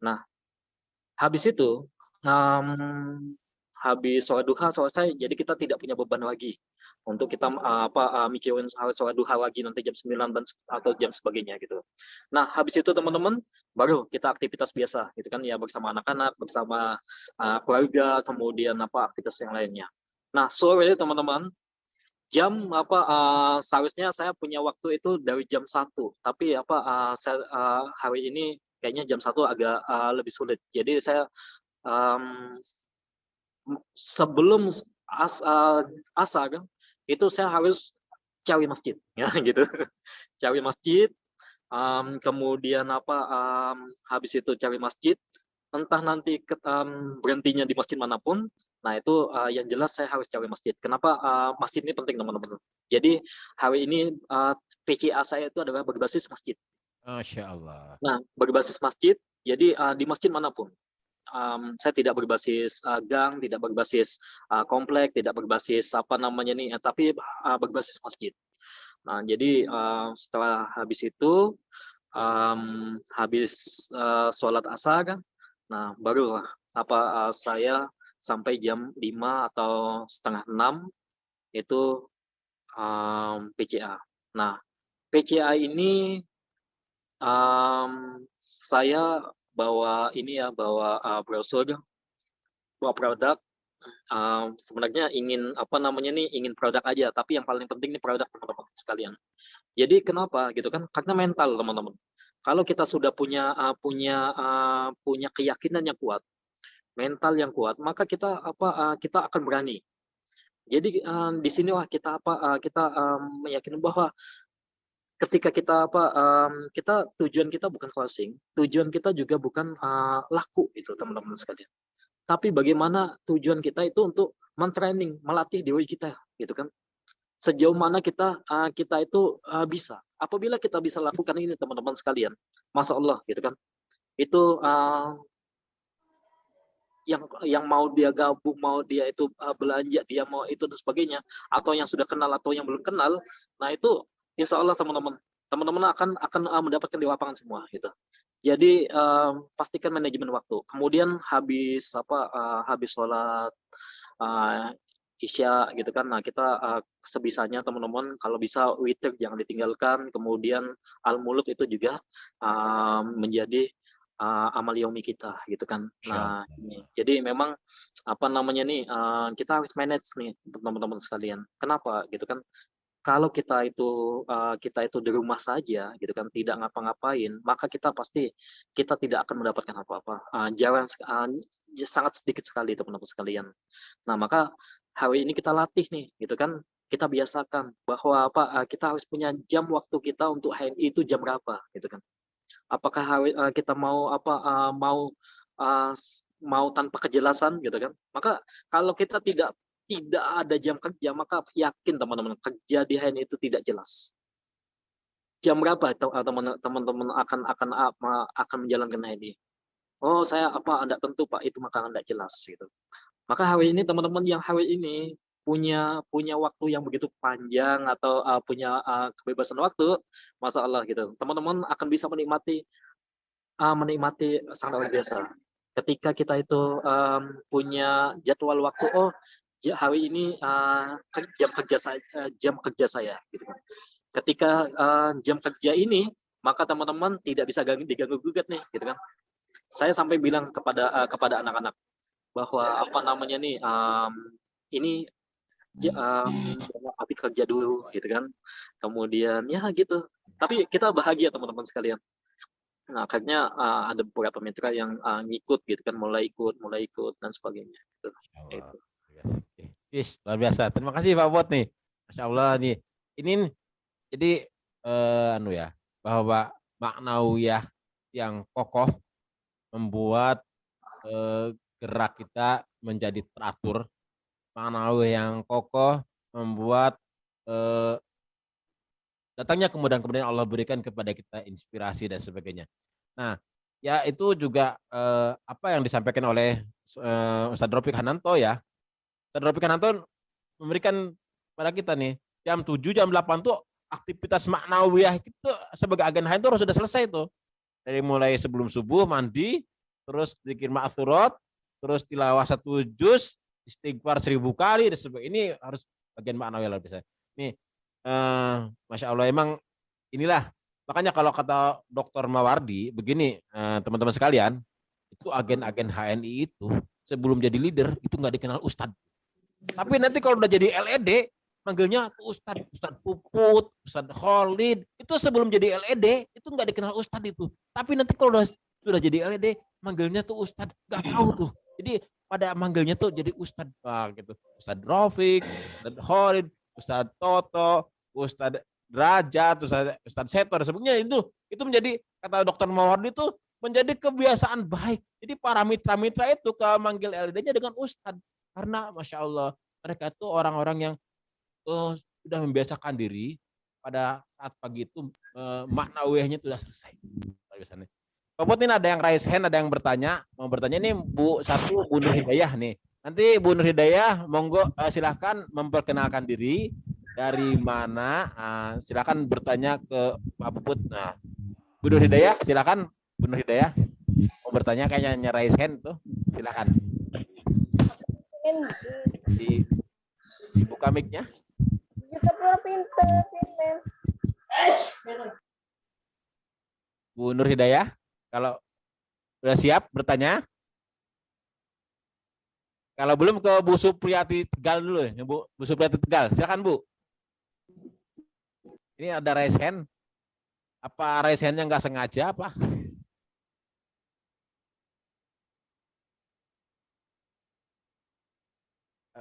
Nah habis itu habis sholat duha selesai, jadi kita tidak punya beban lagi untuk kita mikirin sholat duha lagi nanti jam 9 atau jam sebagainya gitu. Nah habis itu teman-teman baru kita aktivitas biasa gitu kan ya, bersama anak-anak, bersama keluarga, kemudian aktivitas yang lainnya. Nah sore teman-teman jam seharusnya saya punya waktu itu dari jam 1, tapi saya hari ini kayaknya jam 1 agak lebih sulit. Jadi saya sebelum asar itu saya harus cari masjid ya gitu, cari masjid, kemudian habis itu cari masjid, entah nanti berhentinya di masjid manapun. Nah itu yang jelas saya harus cari masjid. Kenapa masjid ini penting teman-teman? Jadi hari ini PCA saya itu adalah berbasis masjid. Masya Allah. Nah berbasis masjid, jadi di masjid manapun. Saya tidak berbasis gang, tidak berbasis komplek, tidak berbasis tapi berbasis masjid. Nah, jadi setelah habis itu, habis sholat asar, nah barulah saya sampai jam 5 atau setengah 6 itu PCA. Nah, PCA ini saya bawa ini ya, bawa brosur, bawa produk. Sebenarnya ingin ingin produk aja, tapi yang paling penting ini produk teman-teman sekalian. Jadi kenapa gitu kan? Karena mental teman-teman. Kalau kita sudah punya keyakinan yang kuat, mental yang kuat, maka kita akan berani. Jadi di sinilah kita meyakini bahwa ketika kita tujuan kita bukan closing, tujuan kita juga bukan laku itu teman-teman sekalian. Tapi bagaimana tujuan kita itu untuk mentraining, melatih diri kita gitu kan. Sejauh mana kita itu bisa. Apabila kita bisa lakukan ini teman-teman sekalian, Masya Allah gitu kan. Itu yang mau dia gabung, mau dia itu belanja, dia mau itu dan sebagainya, atau yang sudah kenal atau yang belum kenal, nah itu insya Allah teman-teman akan mendapatkan di lapangan semua gitu. Jadi pastikan manajemen waktu. Kemudian habis sholat Isya gitu kan. Nah, kita sebisanya teman-teman kalau bisa witir jangan ditinggalkan. Kemudian al-muluk itu juga menjadi amal yaumi kita gitu kan. Nah, jadi memang kita harus manage nih teman-teman sekalian. Kenapa gitu kan? Kalau kita itu di rumah saja gitu kan, tidak ngapa-ngapain, maka kita tidak akan mendapatkan apa-apa. Sangat sedikit sekali teman-teman sekalian. Nah, maka hari ini kita latih nih gitu kan, kita biasakan bahwa kita harus punya jam waktu kita untuk HNI itu jam berapa gitu kan. Apakah kita mau mau tanpa kejelasan gitu kan. Maka kalau kita tidak ada jam kerja, maka yakin teman-teman kerja di HNI itu tidak jelas. Jam berapa teman-teman akan menjalankan HNI? Oh, saya ada tentu Pak, itu maka tidak jelas gitu. Maka hari ini teman-teman yang hari ini punya waktu yang begitu panjang atau punya kebebasan waktu, Masya Allah gitu. Teman-teman akan bisa menikmati sangat luar biasa. Ketika kita itu punya jadwal waktu, hari ini jam kerja saya gitu kan. Ketika jam kerja ini, maka teman-teman tidak bisa diganggu gugat nih gitu kan. Saya sampai bilang kepada anak-anak bahwa ini habis kerja dulu gitu kan. Kemudian ya gitu. Tapi kita bahagia teman-teman sekalian. Nah, akhirnya ada beberapa mitra yang ngikut gitu kan, mulai ikut dan sebagainya gitu. Itu. Luar biasa. Terima kasih Pak Bot nih. Masya Allah nih. Ini jadi bahwa maknawiyah yang kokoh membuat gerak kita menjadi teratur. Maknawiyah yang kokoh membuat datangnya kemudahan-kemudahan Allah berikan kepada kita inspirasi dan sebagainya. Nah, ya itu juga apa yang disampaikan oleh Ustadz Rofik Hananto ya. Ustadz Rofik Hananto memberikan pada kita nih, jam 7, jam 8 tuh aktivitas maknawiyah itu sebagai agen HNI itu harus sudah selesai tuh. Dari mulai sebelum subuh mandi, terus zikir ma'thurat, terus tilawah 1 juz, istighfar 1000 kali dan sebagainya. Ini harus bagian maknawiyah luar biasa. Nih, Masya Allah emang inilah. Makanya kalau kata Dr. Mawardi begini, teman-teman sekalian, itu agen-agen HNI itu sebelum jadi leader itu nggak dikenal Ustadz. Tapi nanti kalau udah jadi LED, manggilnya Ustadz Puput, Ustadz Khalid. Itu sebelum jadi LED, itu nggak dikenal Ustadz itu. Tapi nanti kalau sudah jadi LED, manggilnya tuh Ustadz, nggak tahu tuh. Jadi pada manggilnya tuh jadi Ustadz, gitu. Ustadz Rofik, Ustadz Khalid, Ustadz Toto, Ustadz Derajat, Ustadz Seto, dan sebagainya. Itu menjadi, kata Dr. Mawardi itu menjadi kebiasaan baik. Jadi para mitra-mitra itu kalau manggil LED-nya dengan Ustadz. Karena Masya Allah, mereka itu orang-orang yang sudah membiasakan diri pada saat pagi itu maknawiyahnya sudah selesai. Pak Put ini ada yang raise hand, ada yang bertanya. Mau bertanya nih Bu Nur Hidayah nih. Nanti Bu Nur Hidayah, monggo silahkan memperkenalkan diri. dari mana? Silakan bertanya ke Pak Puput. Nah, Bu Nur Hidayah, silakan Bu Nur Hidayah mau bertanya kayaknya raise hand tuh. Silakan. Dibuka mic-nya. Bu Nur Hidayah, kalau udah siap bertanya. Kalau belum ke Bu Supriyati Tegal dulu ya, Bu Supriyati Tegal. Silakan Bu. Ini ada raise hand. Apa raise hand-nya nggak sengaja apa?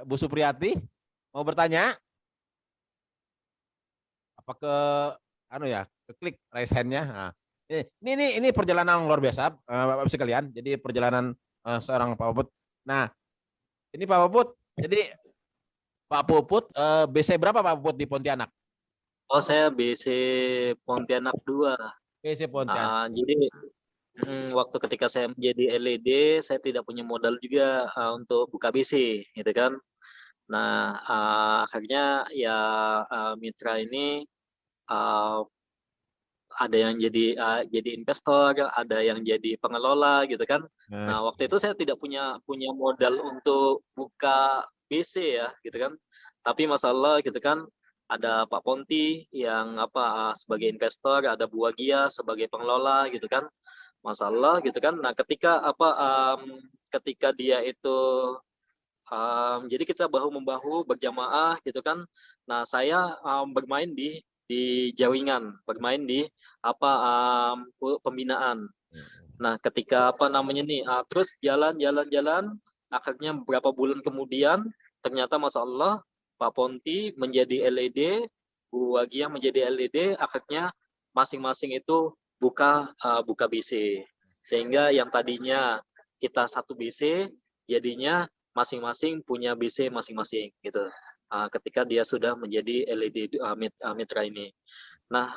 Bu Supriyati mau bertanya? Apa ke ke klik raise hand-nya? Nah, ini perjalanan luar biasa, Bapak Ibu sekalian. Jadi perjalanan seorang Pak Puput. Nah, ini Pak Puput. Jadi Pak Puput BC berapa Pak Puput di Pontianak? Oh, saya BC Pontianak 2. BC Pontianak. Jadi waktu ketika saya menjadi LED, saya tidak punya modal juga untuk buka BC, gitu kan. Nah, akhirnya ya mitra ini ada yang jadi investor, ada yang jadi pengelola, gitu kan. Nah, waktu itu saya tidak punya modal untuk buka BC ya, gitu kan. Tapi masalah gitu kan, ada Pak Ponti yang sebagai investor, ada Bu Wagia sebagai pengelola, gitu kan. Masalah gitu kan. Nah, ketika ketika dia itu jadi kita bahu membahu berjamaah gitu kan. Nah, saya bermain di jaringan, bermain di pembinaan. Nah, ketika terus jalan, akhirnya beberapa bulan kemudian ternyata Masya Allah Pak Ponti menjadi LED, Bu Wagia menjadi LED, akhirnya masing-masing itu buka BC. Sehingga yang tadinya kita satu BC, jadinya masing-masing punya BC masing-masing gitu. Ketika dia sudah menjadi LED mitra ini. Nah,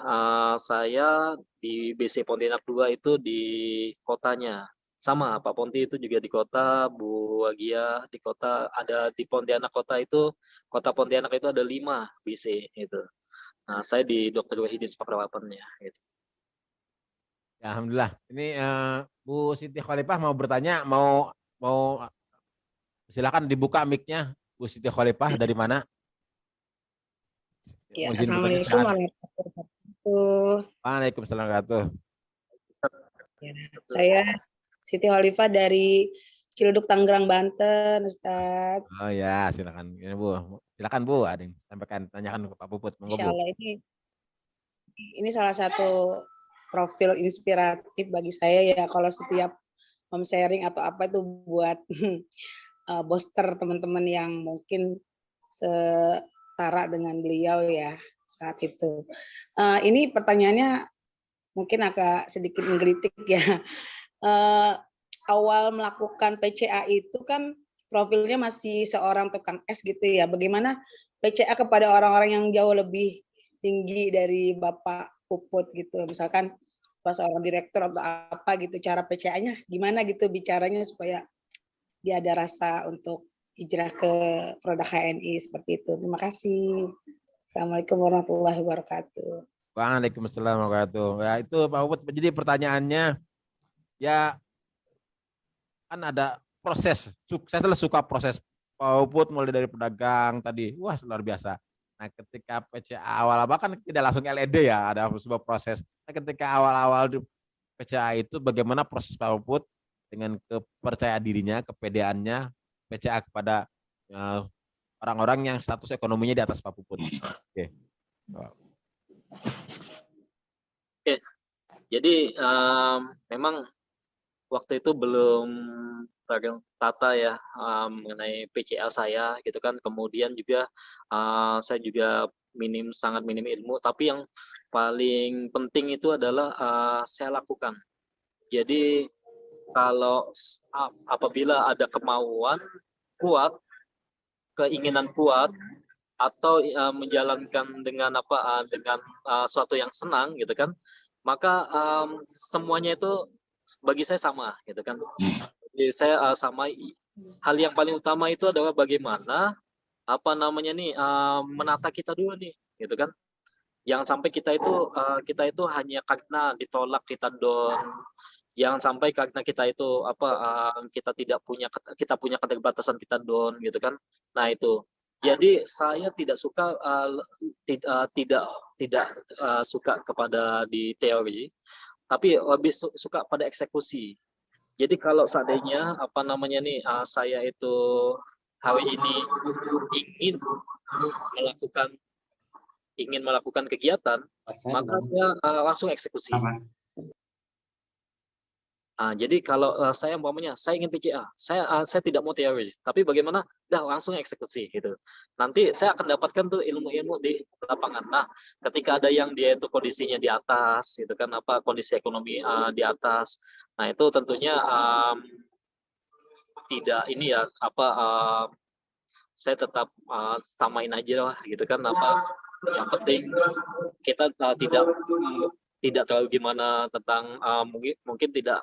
saya di BC Pontianak 2 itu di kotanya. Sama, Pak Ponti itu juga di kota, Bu Wagia di kota, ada di Pontianak kota itu, kota Pontianak itu ada 5 BC itu. Nah, saya di Dr. Wahidin Pakrawapanya gitu. Ya, alhamdulillah. Ini Bu Siti Khalifah mau bertanya, mau silakan dibuka mic-nya. Bu Siti Khalifah dari mana? Ya, assalamualaikum warahmatullahi wabarakatuh. Waalaikumsalam warahmatullahi wabarakatuh. Ya, saya Siti Khalifah dari Ciledug, Tangerang, Banten, Ustaz. Oh ya, silakan. Ini Bu, silakan Bu, ada yang sampaikan, tanyakan ke Pak Puput. Insya Allah ini salah satu profil inspiratif bagi saya ya, kalau setiap home sharing atau apa itu buat booster teman-teman yang mungkin setara dengan beliau ya saat itu. Ini pertanyaannya mungkin agak sedikit menggelitik ya. Awal melakukan PCA itu kan profilnya masih seorang tukang es gitu ya. Bagaimana PCA kepada orang-orang yang jauh lebih tinggi dari Bapak Puput gitu. Misalkan pas seorang direktur atau apa gitu, cara PCA-nya gimana gitu bicaranya supaya dia ada rasa untuk hijrah ke produk HNI seperti itu. Terima kasih. Assalamualaikum warahmatullahi wabarakatuh. Waalaikumsalam warahmatullahi wabarakatuh. Ya itu Pak Puput, jadi pertanyaannya ya kan ada proses. Saya suka proses Pak Puput mulai dari pedagang tadi. Wah, luar biasa. Nah, ketika PCA awal-awal kan tidak langsung LED ya, ada sebuah proses. Nah, ketika awal-awal PCA itu bagaimana proses Pak Puput dengan kepercayaan dirinya, kepedeannya PCA kepada orang-orang yang status ekonominya di atas Pak Puput. Oke. Oke. Jadi memang waktu itu belum tertata ya mengenai PCA saya gitu kan. Kemudian juga saya juga sangat minim ilmu, tapi yang paling penting itu adalah saya lakukan. Jadi kalau apabila ada kemauan kuat, keinginan kuat, atau menjalankan dengan suatu yang senang gitu kan, maka semuanya itu bagi saya sama gitu kan. Jadi saya sama, hal yang paling utama itu adalah bagaimana apa namanya nih menata kita dulu nih, gitu kan? Jangan sampai kita itu hanya karena ditolak kita down. Jangan sampai karena kita itu kita punya keterbatasan kita down gitu kan. Nah, itu. Jadi saya tidak suka tidak suka kepada di teori, tapi lebih suka pada eksekusi. Jadi kalau seandainya saya itu hari ini ingin melakukan kegiatan, maka saya langsung eksekusi. Jadi kalau saya umpamanya saya ingin PCA, saya tidak mau teori, tapi bagaimana? Langsung eksekusi gitu. Nanti saya akan dapatkan tuh ilmu-ilmu di lapangan. Nah, ketika ada yang dia itu kondisinya di atas, gitu kan, kondisi ekonomi di atas. Nah, itu tentunya tidak ini ya saya tetap samain aja lah gitu kan, yang penting kita tidak terlalu gimana tentang mungkin tidak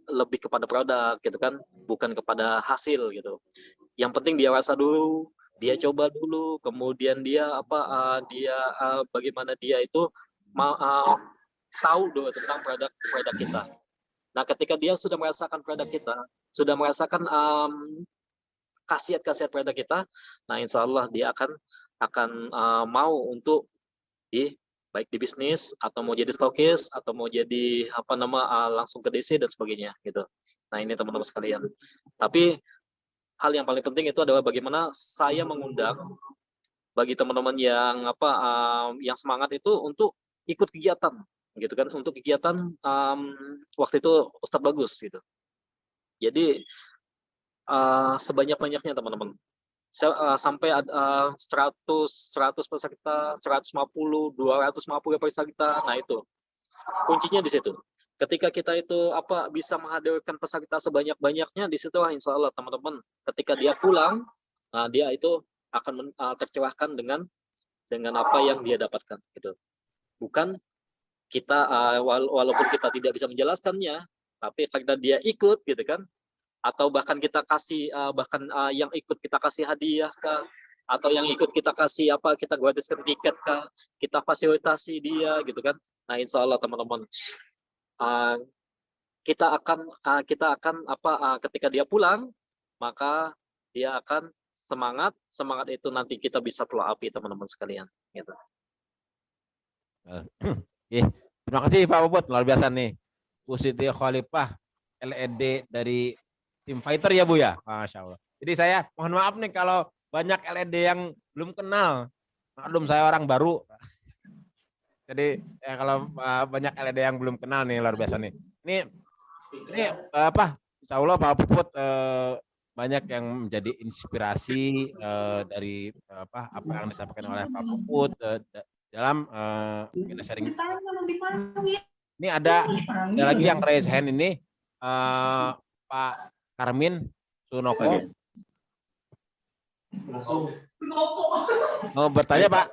lebih kepada produk gitu kan, bukan kepada hasil gitu. Yang penting dia rasa dulu, dia coba dulu, kemudian dia bagaimana dia itu tahu dulu tentang produk kita. Nah, ketika dia sudah merasakan produk kita, sudah merasakan khasiat-khasiat produk kita, nah insya Allah dia akan mau untuk baik di bisnis atau mau jadi stokis atau mau jadi langsung ke DC dan sebagainya gitu. Nah, ini teman-teman sekalian. Tapi hal yang paling penting itu adalah bagaimana saya mengundang bagi teman-teman yang yang semangat itu untuk ikut kegiatan gitu kan, untuk kegiatan waktu itu Ustadz Bagus gitu. Jadi sebanyak-banyaknya teman-teman. Sampai 100 peserta, 150, 250 peserta. Nah, itu kuncinya di situ. Ketika kita itu bisa menghadirkan peserta sebanyak-banyaknya, di situ insya Allah teman-teman, ketika dia pulang, dia itu akan tercerahkan dengan apa yang dia dapatkan gitu. Bukan kita walaupun kita tidak bisa menjelaskannya, tapi karena dia ikut gitu kan, atau bahkan kita kasih yang ikut kita kasih hadiah kah, atau yang ikut kita kasih kita gratiskan tiket kah, kita fasilitasi dia gitu kan. Nah, insya Allah teman-teman, kita akan ketika dia pulang, maka dia akan semangat itu nanti kita bisa pulau api teman-teman sekalian gitu. Terima kasih Pak Puput, luar biasa nih. Bu Siti Khalifah LED dari Tim Fighter ya Bu ya, Masya Allah. Jadi saya mohon maaf nih kalau banyak LED yang belum kenal, maklum saya orang baru. Jadi ya kalau banyak LED yang belum kenal nih luar biasa nih. Ini Insya Allah Pak Puput banyak yang menjadi inspirasi dari apa yang disampaikan oleh Pak Puput dalam kita sharing. Ini ada lagi yang raise hand ini Pak Karmin Sunoko. Mau bertanya Pak?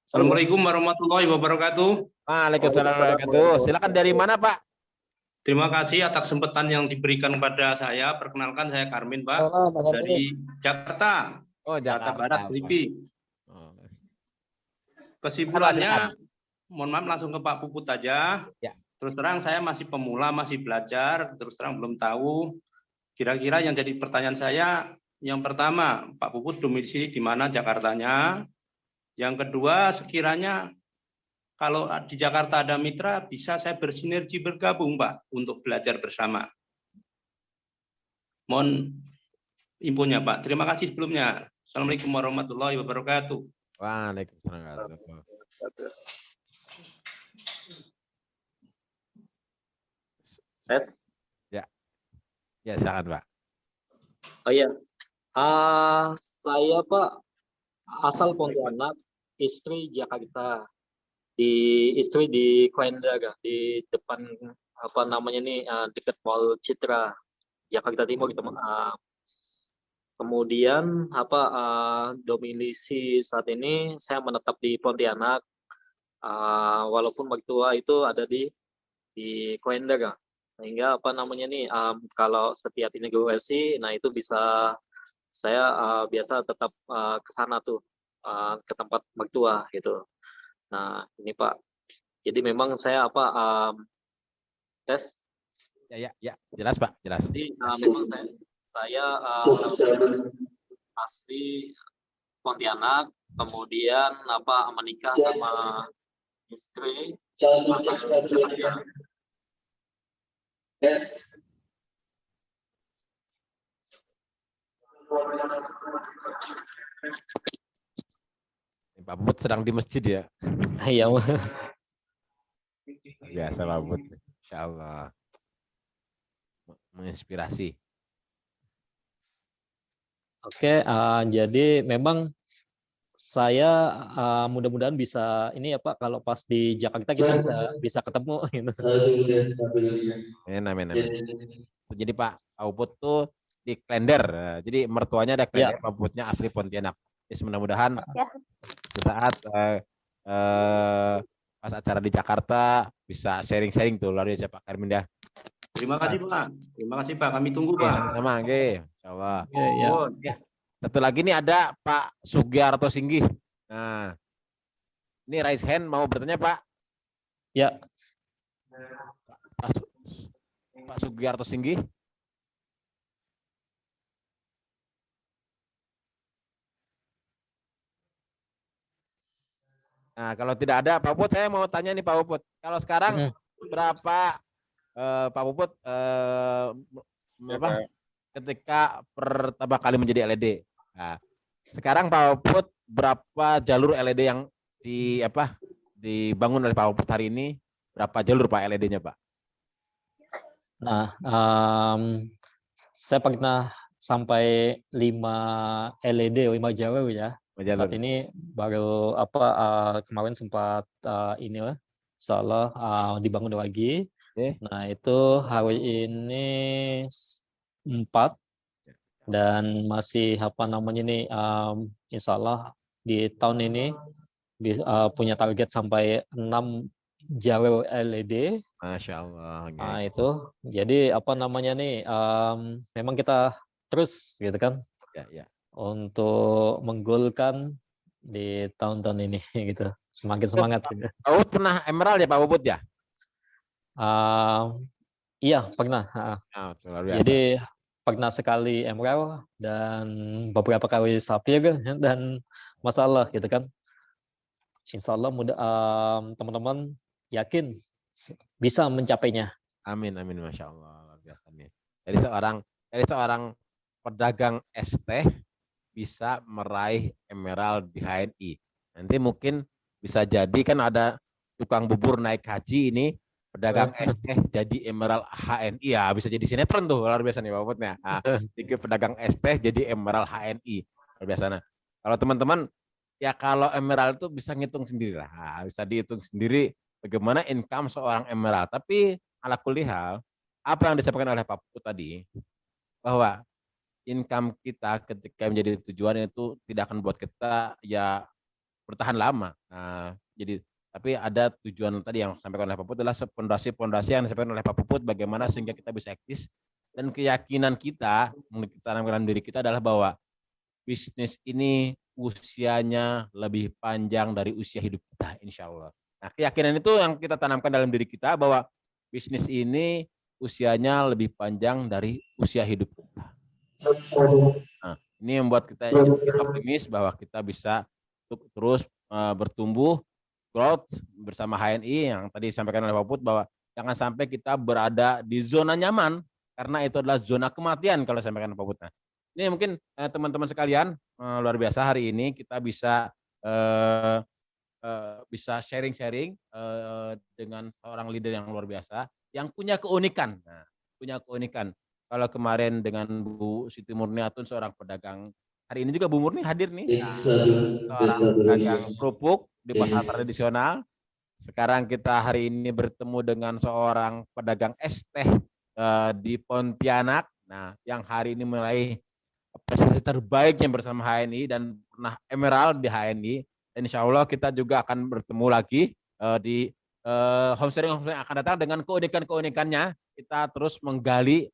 Assalamualaikum warahmatullahi wabarakatuh. Waalaikumsalam warahmatullahi wabarakatuh. Silakan dari mana Pak? Terima kasih atas kesempatan yang diberikan kepada saya. Perkenalkan saya Karmin Pak, dari Jakarta. Oh, Jakarta Barat, Selipi. Kesimpulannya, mohon maaf langsung ke Pak Puput aja. Ya. Terus terang saya masih pemula, masih belajar. Terus terang belum tahu. Kira-kira yang jadi pertanyaan saya, yang pertama, Pak Puput domisili di mana Jakartanya? Yang kedua, sekiranya kalau di Jakarta ada mitra, bisa saya bersinergi bergabung, Pak, untuk belajar bersama. Mohon infonya, Pak. Terima kasih sebelumnya. Assalamualaikum warahmatullahi wabarakatuh. Waalaikumsalam warahmatullahi wabarakatuh. Ya, silakan Pak. Oh iya, saya Pak asal Pontianak, istri Jakarta. Istri di Klender, di depan dekat Mall Citra, Jakarta Timur gitu. Kemudian domisili saat ini saya menetap di Pontianak, walaupun mertua itu ada di Klender. Sehingga kalau setiap integrasi, nah itu bisa saya biasa tetap ke sana tuh, ke tempat mertua gitu. Nah, ini Pak, jadi memang saya tes. Ya, jelas Pak, jelas. Jadi memang saya asli Pontianak, kemudian menikah sama istri Jakarta. Pak Puput sedang di masjid ya. Iya. Biasa Pak Puput. Insya Allah. Menginspirasi. Oke, jadi memang saya mudah-mudahan bisa ini ya Pak, kalau pas di Jakarta kita bisa ketemu gitu. Amin. Jadi Pak Puput tuh di Klender. Jadi mertuanya ada Klender, Pak Puputnya asli Pontianak. Jadi mudah-mudahan saat pas acara di Jakarta bisa sharing-sharing tuh luar biasa Pak Karmin ya. Terima kasih Pak. Terima kasih Pak. Kami tunggu Pak. Sama-sama, insyaallah. Ya. Satu lagi nih ada Pak Sugiarto Singgih. Nah, ini raise hand mau bertanya Pak. Ya. Pak Sugiarto Singgih. Nah, kalau tidak ada Pak Puput, saya mau tanya nih Pak Puput. Kalau sekarang berapa Pak Puput ketika pertama kali menjadi LED? Nah, sekarang Pak Puput berapa jalur LED yang dibangun oleh Pak Puput hari ini? Berapa jalur Pak LED-nya Pak? Nah, saya pernah sampai 5 LED, 5 jalur ya. Saat ini baru kemarin sempat insyaallah dibangun lagi. Nah, itu hari ini 4 dan masih insyaallah di tahun ini punya target sampai 6 jalur LED. Masya Allah. Nah, itu jadi memang kita terus gitu kan. Ya. Untuk menggolkan di tahun-tahun ini gitu. Semakin semangat. Pak Puput pernah emerald ya Pak Puput ya? Iya, pernah. Jadi pernah sekali emerald dan beberapa kali safir dan masalah gitu kan. Insya Allah teman-teman yakin bisa mencapainya. Amin, Masya Allah, luar biasa nih. Dari seorang pedagang es teh bisa meraih emerald di HNI. Nanti mungkin bisa jadi kan ada tukang bubur naik haji ini pedagang es teh jadi emerald HNI ya, bisa jadi sinetron tuh luar biasa nih Pak Puputnya. Nah, pedagang es teh jadi emerald HNI luar biasa. Nah, kalau teman-teman ya kalau emerald itu bisa ngitung sendiri lah, bisa dihitung sendiri bagaimana income seorang emerald. Tapi ala kulihal apa yang disampaikan oleh Pak Puput tadi bahwa income kita ketika menjadi tujuan itu tidak akan buat kita ya bertahan lama. Nah, jadi tapi ada tujuan tadi yang disampaikan oleh Pak Puput adalah pondasi-pondasi yang disampaikan oleh Pak Puput bagaimana sehingga kita bisa eksis dan keyakinan kita tanamkan dalam diri kita adalah bahwa bisnis ini usianya lebih panjang dari usia hidup kita insya Allah. Nah, keyakinan itu yang kita tanamkan dalam diri kita bahwa bisnis ini usianya lebih panjang dari usia hidup kita. Nah, ini membuat kita optimis bahwa kita bisa terus bertumbuh, growth bersama HNI yang tadi disampaikan oleh Pak Puput bahwa jangan sampai kita berada di zona nyaman karena itu adalah zona kematian kalau disampaikan Pak Puput. Nah, ini mungkin teman-teman sekalian luar biasa hari ini kita bisa sharing-sharing dengan seorang leader yang luar biasa yang punya keunikan. Nah, punya keunikan. Kalau kemarin dengan Bu Siti Murniatun seorang pedagang, hari ini juga Bu Murni hadir nih, seorang pedagang kerupuk di pasar tradisional. Sekarang kita hari ini bertemu dengan seorang pedagang es teh di Pontianak. Nah, yang hari ini mulai prestasi terbaiknya bersama HNI dan pernah emerald di HNI. Dan insya Allah kita juga akan bertemu lagi di home sharing akan datang dengan keunikan-keunikannya. Kita terus menggali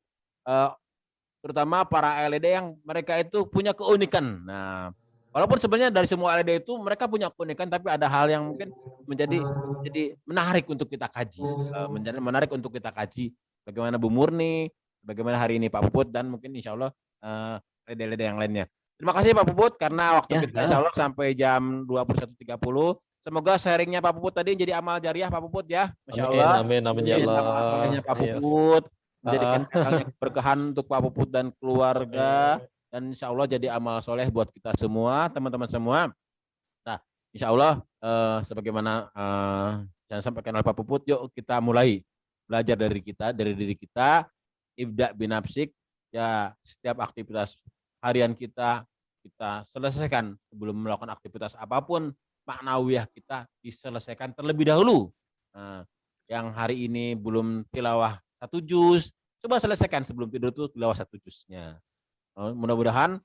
terutama para LED yang mereka itu punya keunikan. Nah, walaupun sebenarnya dari semua LED itu mereka punya keunikan, tapi ada hal yang mungkin menjadi menarik untuk kita kaji, menjadi menarik untuk kita kaji. Bagaimana Bu Murni, bagaimana hari ini Pak Puput, dan mungkin insya Allah LED-LED yang lainnya. Terima kasih Pak Puput karena waktu kita insya Allah sampai jam 21.30. Semoga sharingnya Pak Puput tadi jadi amal jariah Pak Puput ya. Masya Allah. Amin, amin ya Allah. Amal solehnya Pak Ayo. Puput. Menjadikan keberkahan untuk Pak Puput dan keluarga. Dan insya Allah jadi amal soleh buat kita semua, teman-teman semua. Nah, insya Allah sebagaimana saya sampaikan oleh Pak Puput, yuk kita mulai belajar dari diri kita. Ibda binafsik, ya setiap aktivitas harian kita selesaikan sebelum melakukan aktivitas apapun. Maknawiyah kita diselesaikan terlebih dahulu. Nah, yang hari ini belum tilawah 1 juz, coba selesaikan sebelum tidur itu tilawah 1 juznya. Mudah-mudahan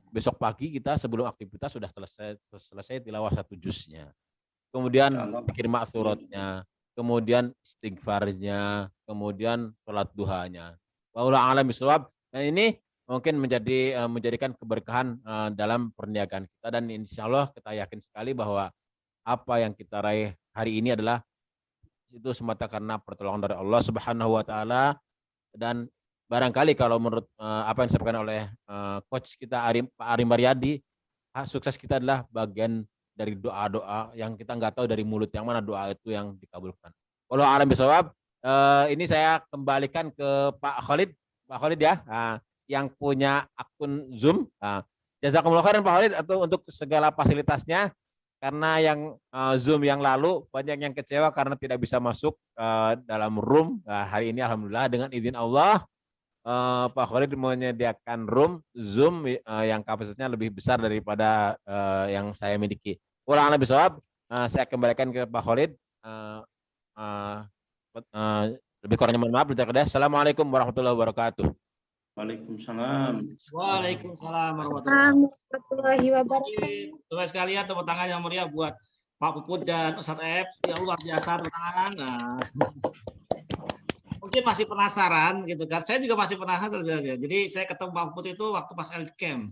besok pagi kita sebelum aktivitas sudah selesai tilawah 1 juznya. Kemudian pikir maksuratnya, kemudian istighfarnya, kemudian sholat duhanya. Wallahu a'lam bishawab. Dan ini mungkin menjadikan keberkahan dalam perniagaan kita, dan insya Allah kita yakin sekali bahwa apa yang kita raih hari ini adalah itu semata karena pertolongan dari Allah Subhanahu wa taala. Dan barangkali kalau menurut apa yang disampaikan oleh coach kita Pak Arim Baryadi, sukses kita adalah bagian dari doa-doa yang kita nggak tahu dari mulut yang mana doa itu yang dikabulkan. Wallahu a'lam bishawab. Ini saya kembalikan ke Pak Khalid. Pak Khalid ya. Yang punya akun Zoom. Jazakumullah khairan Pak Khalid untuk segala fasilitasnya, karena yang Zoom yang lalu banyak yang kecewa karena tidak bisa masuk dalam room. Hari ini alhamdulillah dengan izin Allah Pak Khalid menyediakan room Zoom yang kapasitasnya lebih besar daripada yang saya miliki. Ulang lebih sawab, saya kembalikan ke Pak Khalid. Lebih kurangnya mohon maaf. Assalamualaikum warahmatullahi wabarakatuh. Waalaikumsalam. Waalaikumsalam warahmatullahi wabarakatuh. Teman sekalian, tepuk tangan yang meriah buat Pak Puput dan Ustadz F yang luar biasa tepuk tangan. Nah, mungkin masih penasaran gitu kan? Saya juga masih penasaran. Jadi saya ketemu Pak Puput itu waktu pas Camp.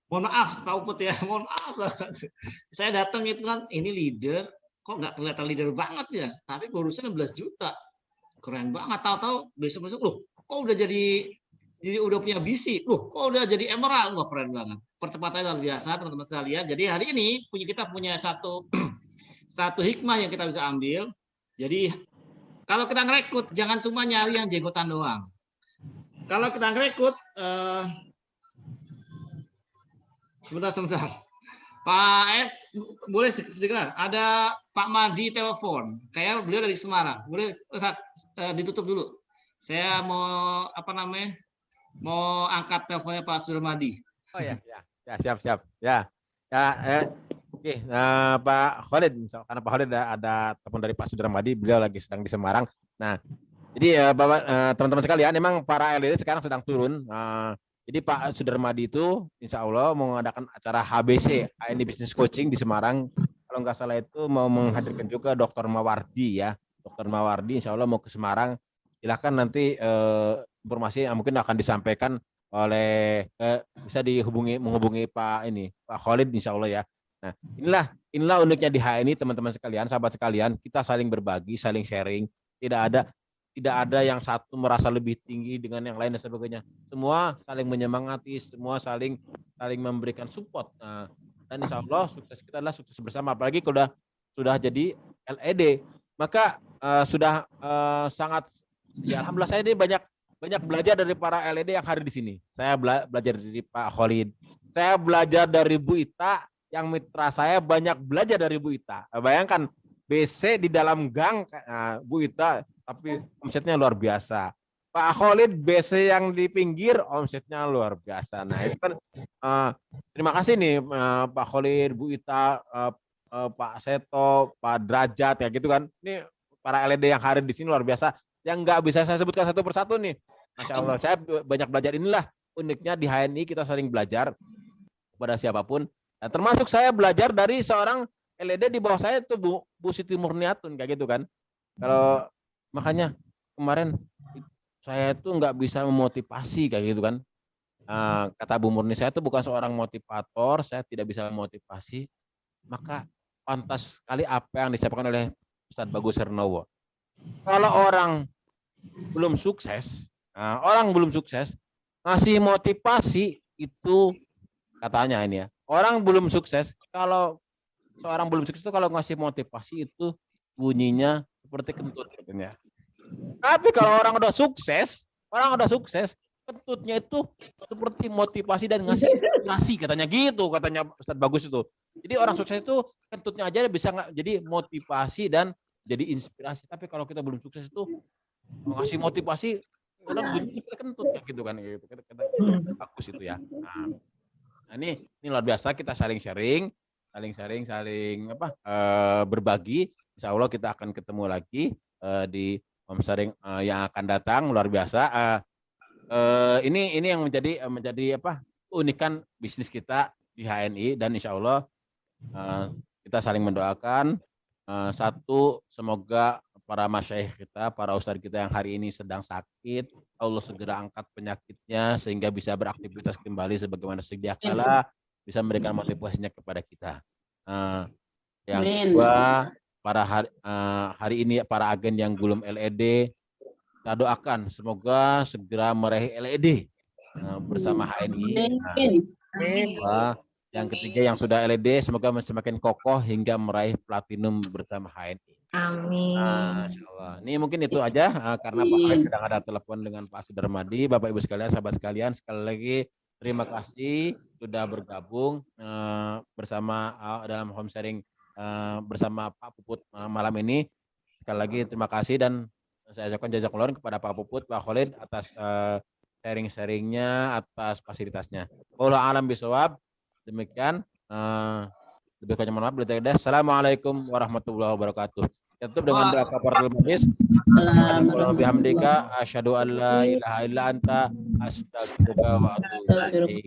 Mohon maaf Pak Puput ya, mohon maaf. Saya datang itu kan, ini leader, kok nggak kelihatan leader banget ya? Tapi bonusan 16 juta, keren banget. Tahu-tahu besok-besok loh, kok udah jadi udah punya BC, loh kok udah jadi emerald, wah keren banget. Percepatannya luar biasa teman-teman sekalian. Jadi hari ini kita punya satu hikmah yang kita bisa ambil. Jadi kalau kita ngerekrut jangan cuma nyari yang jenggotan doang. Kalau kita ngerekrut sebentar. Pak F, boleh sedikit. Ada Pak Madi telepon. Kayak beliau dari Semarang. Boleh Ustaz, ditutup dulu. Saya mau mau angkat teleponnya Pak Sudarmadi. Oh ya, siap. Oke, Pak Khalid, karena Pak Khalid ada telepon dari Pak Sudarmadi, beliau lagi sedang di Semarang. Nah, jadi Bapak, teman-teman sekalian, memang para LED sekarang sedang turun. Jadi Pak Sudarmadi itu insya Allah mengadakan acara HBC, HND Business Coaching di Semarang. Kalau nggak salah itu mau menghadirkan juga Dr. Mawardi ya. Dr. Mawardi insya Allah mau ke Semarang. Silahkan nanti informasi yang mungkin akan disampaikan oleh bisa menghubungi Pak Khalid insya Allah ya. Nah, inilah uniknya di HNI teman-teman sekalian, sahabat sekalian, kita saling berbagi, saling sharing. Tidak ada yang satu merasa lebih tinggi dengan yang lain dan sebagainya. Semua saling menyemangati, semua saling memberikan support. Nah, dan insya Allah sukses kita adalah sukses bersama. Apalagi kalau sudah jadi LED, maka sudah sangat ya alhamdulillah saya ini banyak belajar dari para LED yang hadir di sini. Saya belajar dari Pak Khalid. Saya belajar dari Bu Ita, yang mitra saya banyak belajar dari Bu Ita. Bayangkan BC di dalam gang Bu Ita, tapi omsetnya luar biasa. Pak Khalid BC yang di pinggir omsetnya luar biasa. Nah itu kan terima kasih nih Pak Khalid, Bu Ita, Pak Seto, Pak Derajat ya gitu kan. Ini para LED yang hadir di sini luar biasa. Yang nggak bisa saya sebutkan satu persatu nih. Masya Allah, saya banyak belajar. Inilah uniknya di HNI, kita sering belajar kepada siapapun. Dan termasuk saya belajar dari seorang LED di bawah saya itu Bu Siti Murniatun kayak gitu kan. Kalau makanya kemarin saya tuh nggak bisa memotivasi kayak gitu kan. Kata Bu Murni, saya tuh bukan seorang motivator, saya tidak bisa memotivasi. Maka pantas sekali apa yang disampaikan oleh Ustadz Bagus Hernowo. Kalau orang belum sukses, ngasih motivasi itu katanya ini ya. Orang belum sukses, kalau seorang belum sukses itu kalau ngasih motivasi itu bunyinya seperti kentut katanya. Tapi kalau orang udah sukses, kentutnya itu seperti motivasi dan ngasih inspirasi katanya gitu, katanya Ustadz Bagus itu. Jadi orang sukses itu kentutnya aja bisa jadi motivasi dan jadi inspirasi. Tapi kalau kita belum sukses itu ngasih motivasi kadang bunyinya seperti kentut kayak gitu kan gitu. Kata Bagus itu ya. Nah, ini luar biasa, kita saling sharing, saling berbagi. Insya Allah kita akan ketemu lagi di Home Sharing yang akan datang, luar biasa. Ini yang menjadi keunikan bisnis kita di HNI, dan insya Allah kita saling mendoakan. Satu, semoga para masyayikh kita, para ustadz kita yang hari ini sedang sakit, Allah segera angkat penyakitnya sehingga bisa beraktivitas kembali sebagaimana sedia kala, bisa memberikan motivasinya kepada kita. Yang kedua, hari ini para agen yang belum LED, kita doakan semoga segera meraih LED bersama HNI. Yang ketiga yang sudah LED semoga semakin kokoh hingga meraih platinum bersama HNI. Amin. Insyaallah. Ini mungkin itu aja karena Pak Alex sedang ada telepon dengan Pak Sudarmadi. Bapak Ibu sekalian, sahabat sekalian, sekali lagi terima kasih sudah bergabung bersama dalam Home Sharing bersama Pak Puput malam ini. Sekali lagi terima kasih, dan saya ucapkan jazakallahu kepada Pak Puput, Pak Khalid atas sharing-sharingnya, atas fasilitasnya. Wallahu a'lam bishawab. Demikian. Lebih kurang mohon maaf. Assalamualaikum warahmatullahi wabarakatuh. Kita tutup dengan doa kafaratul majlis. Bihamdika asyhadu an la ilaha illa anta astaghfiruka wa atubu ilaik.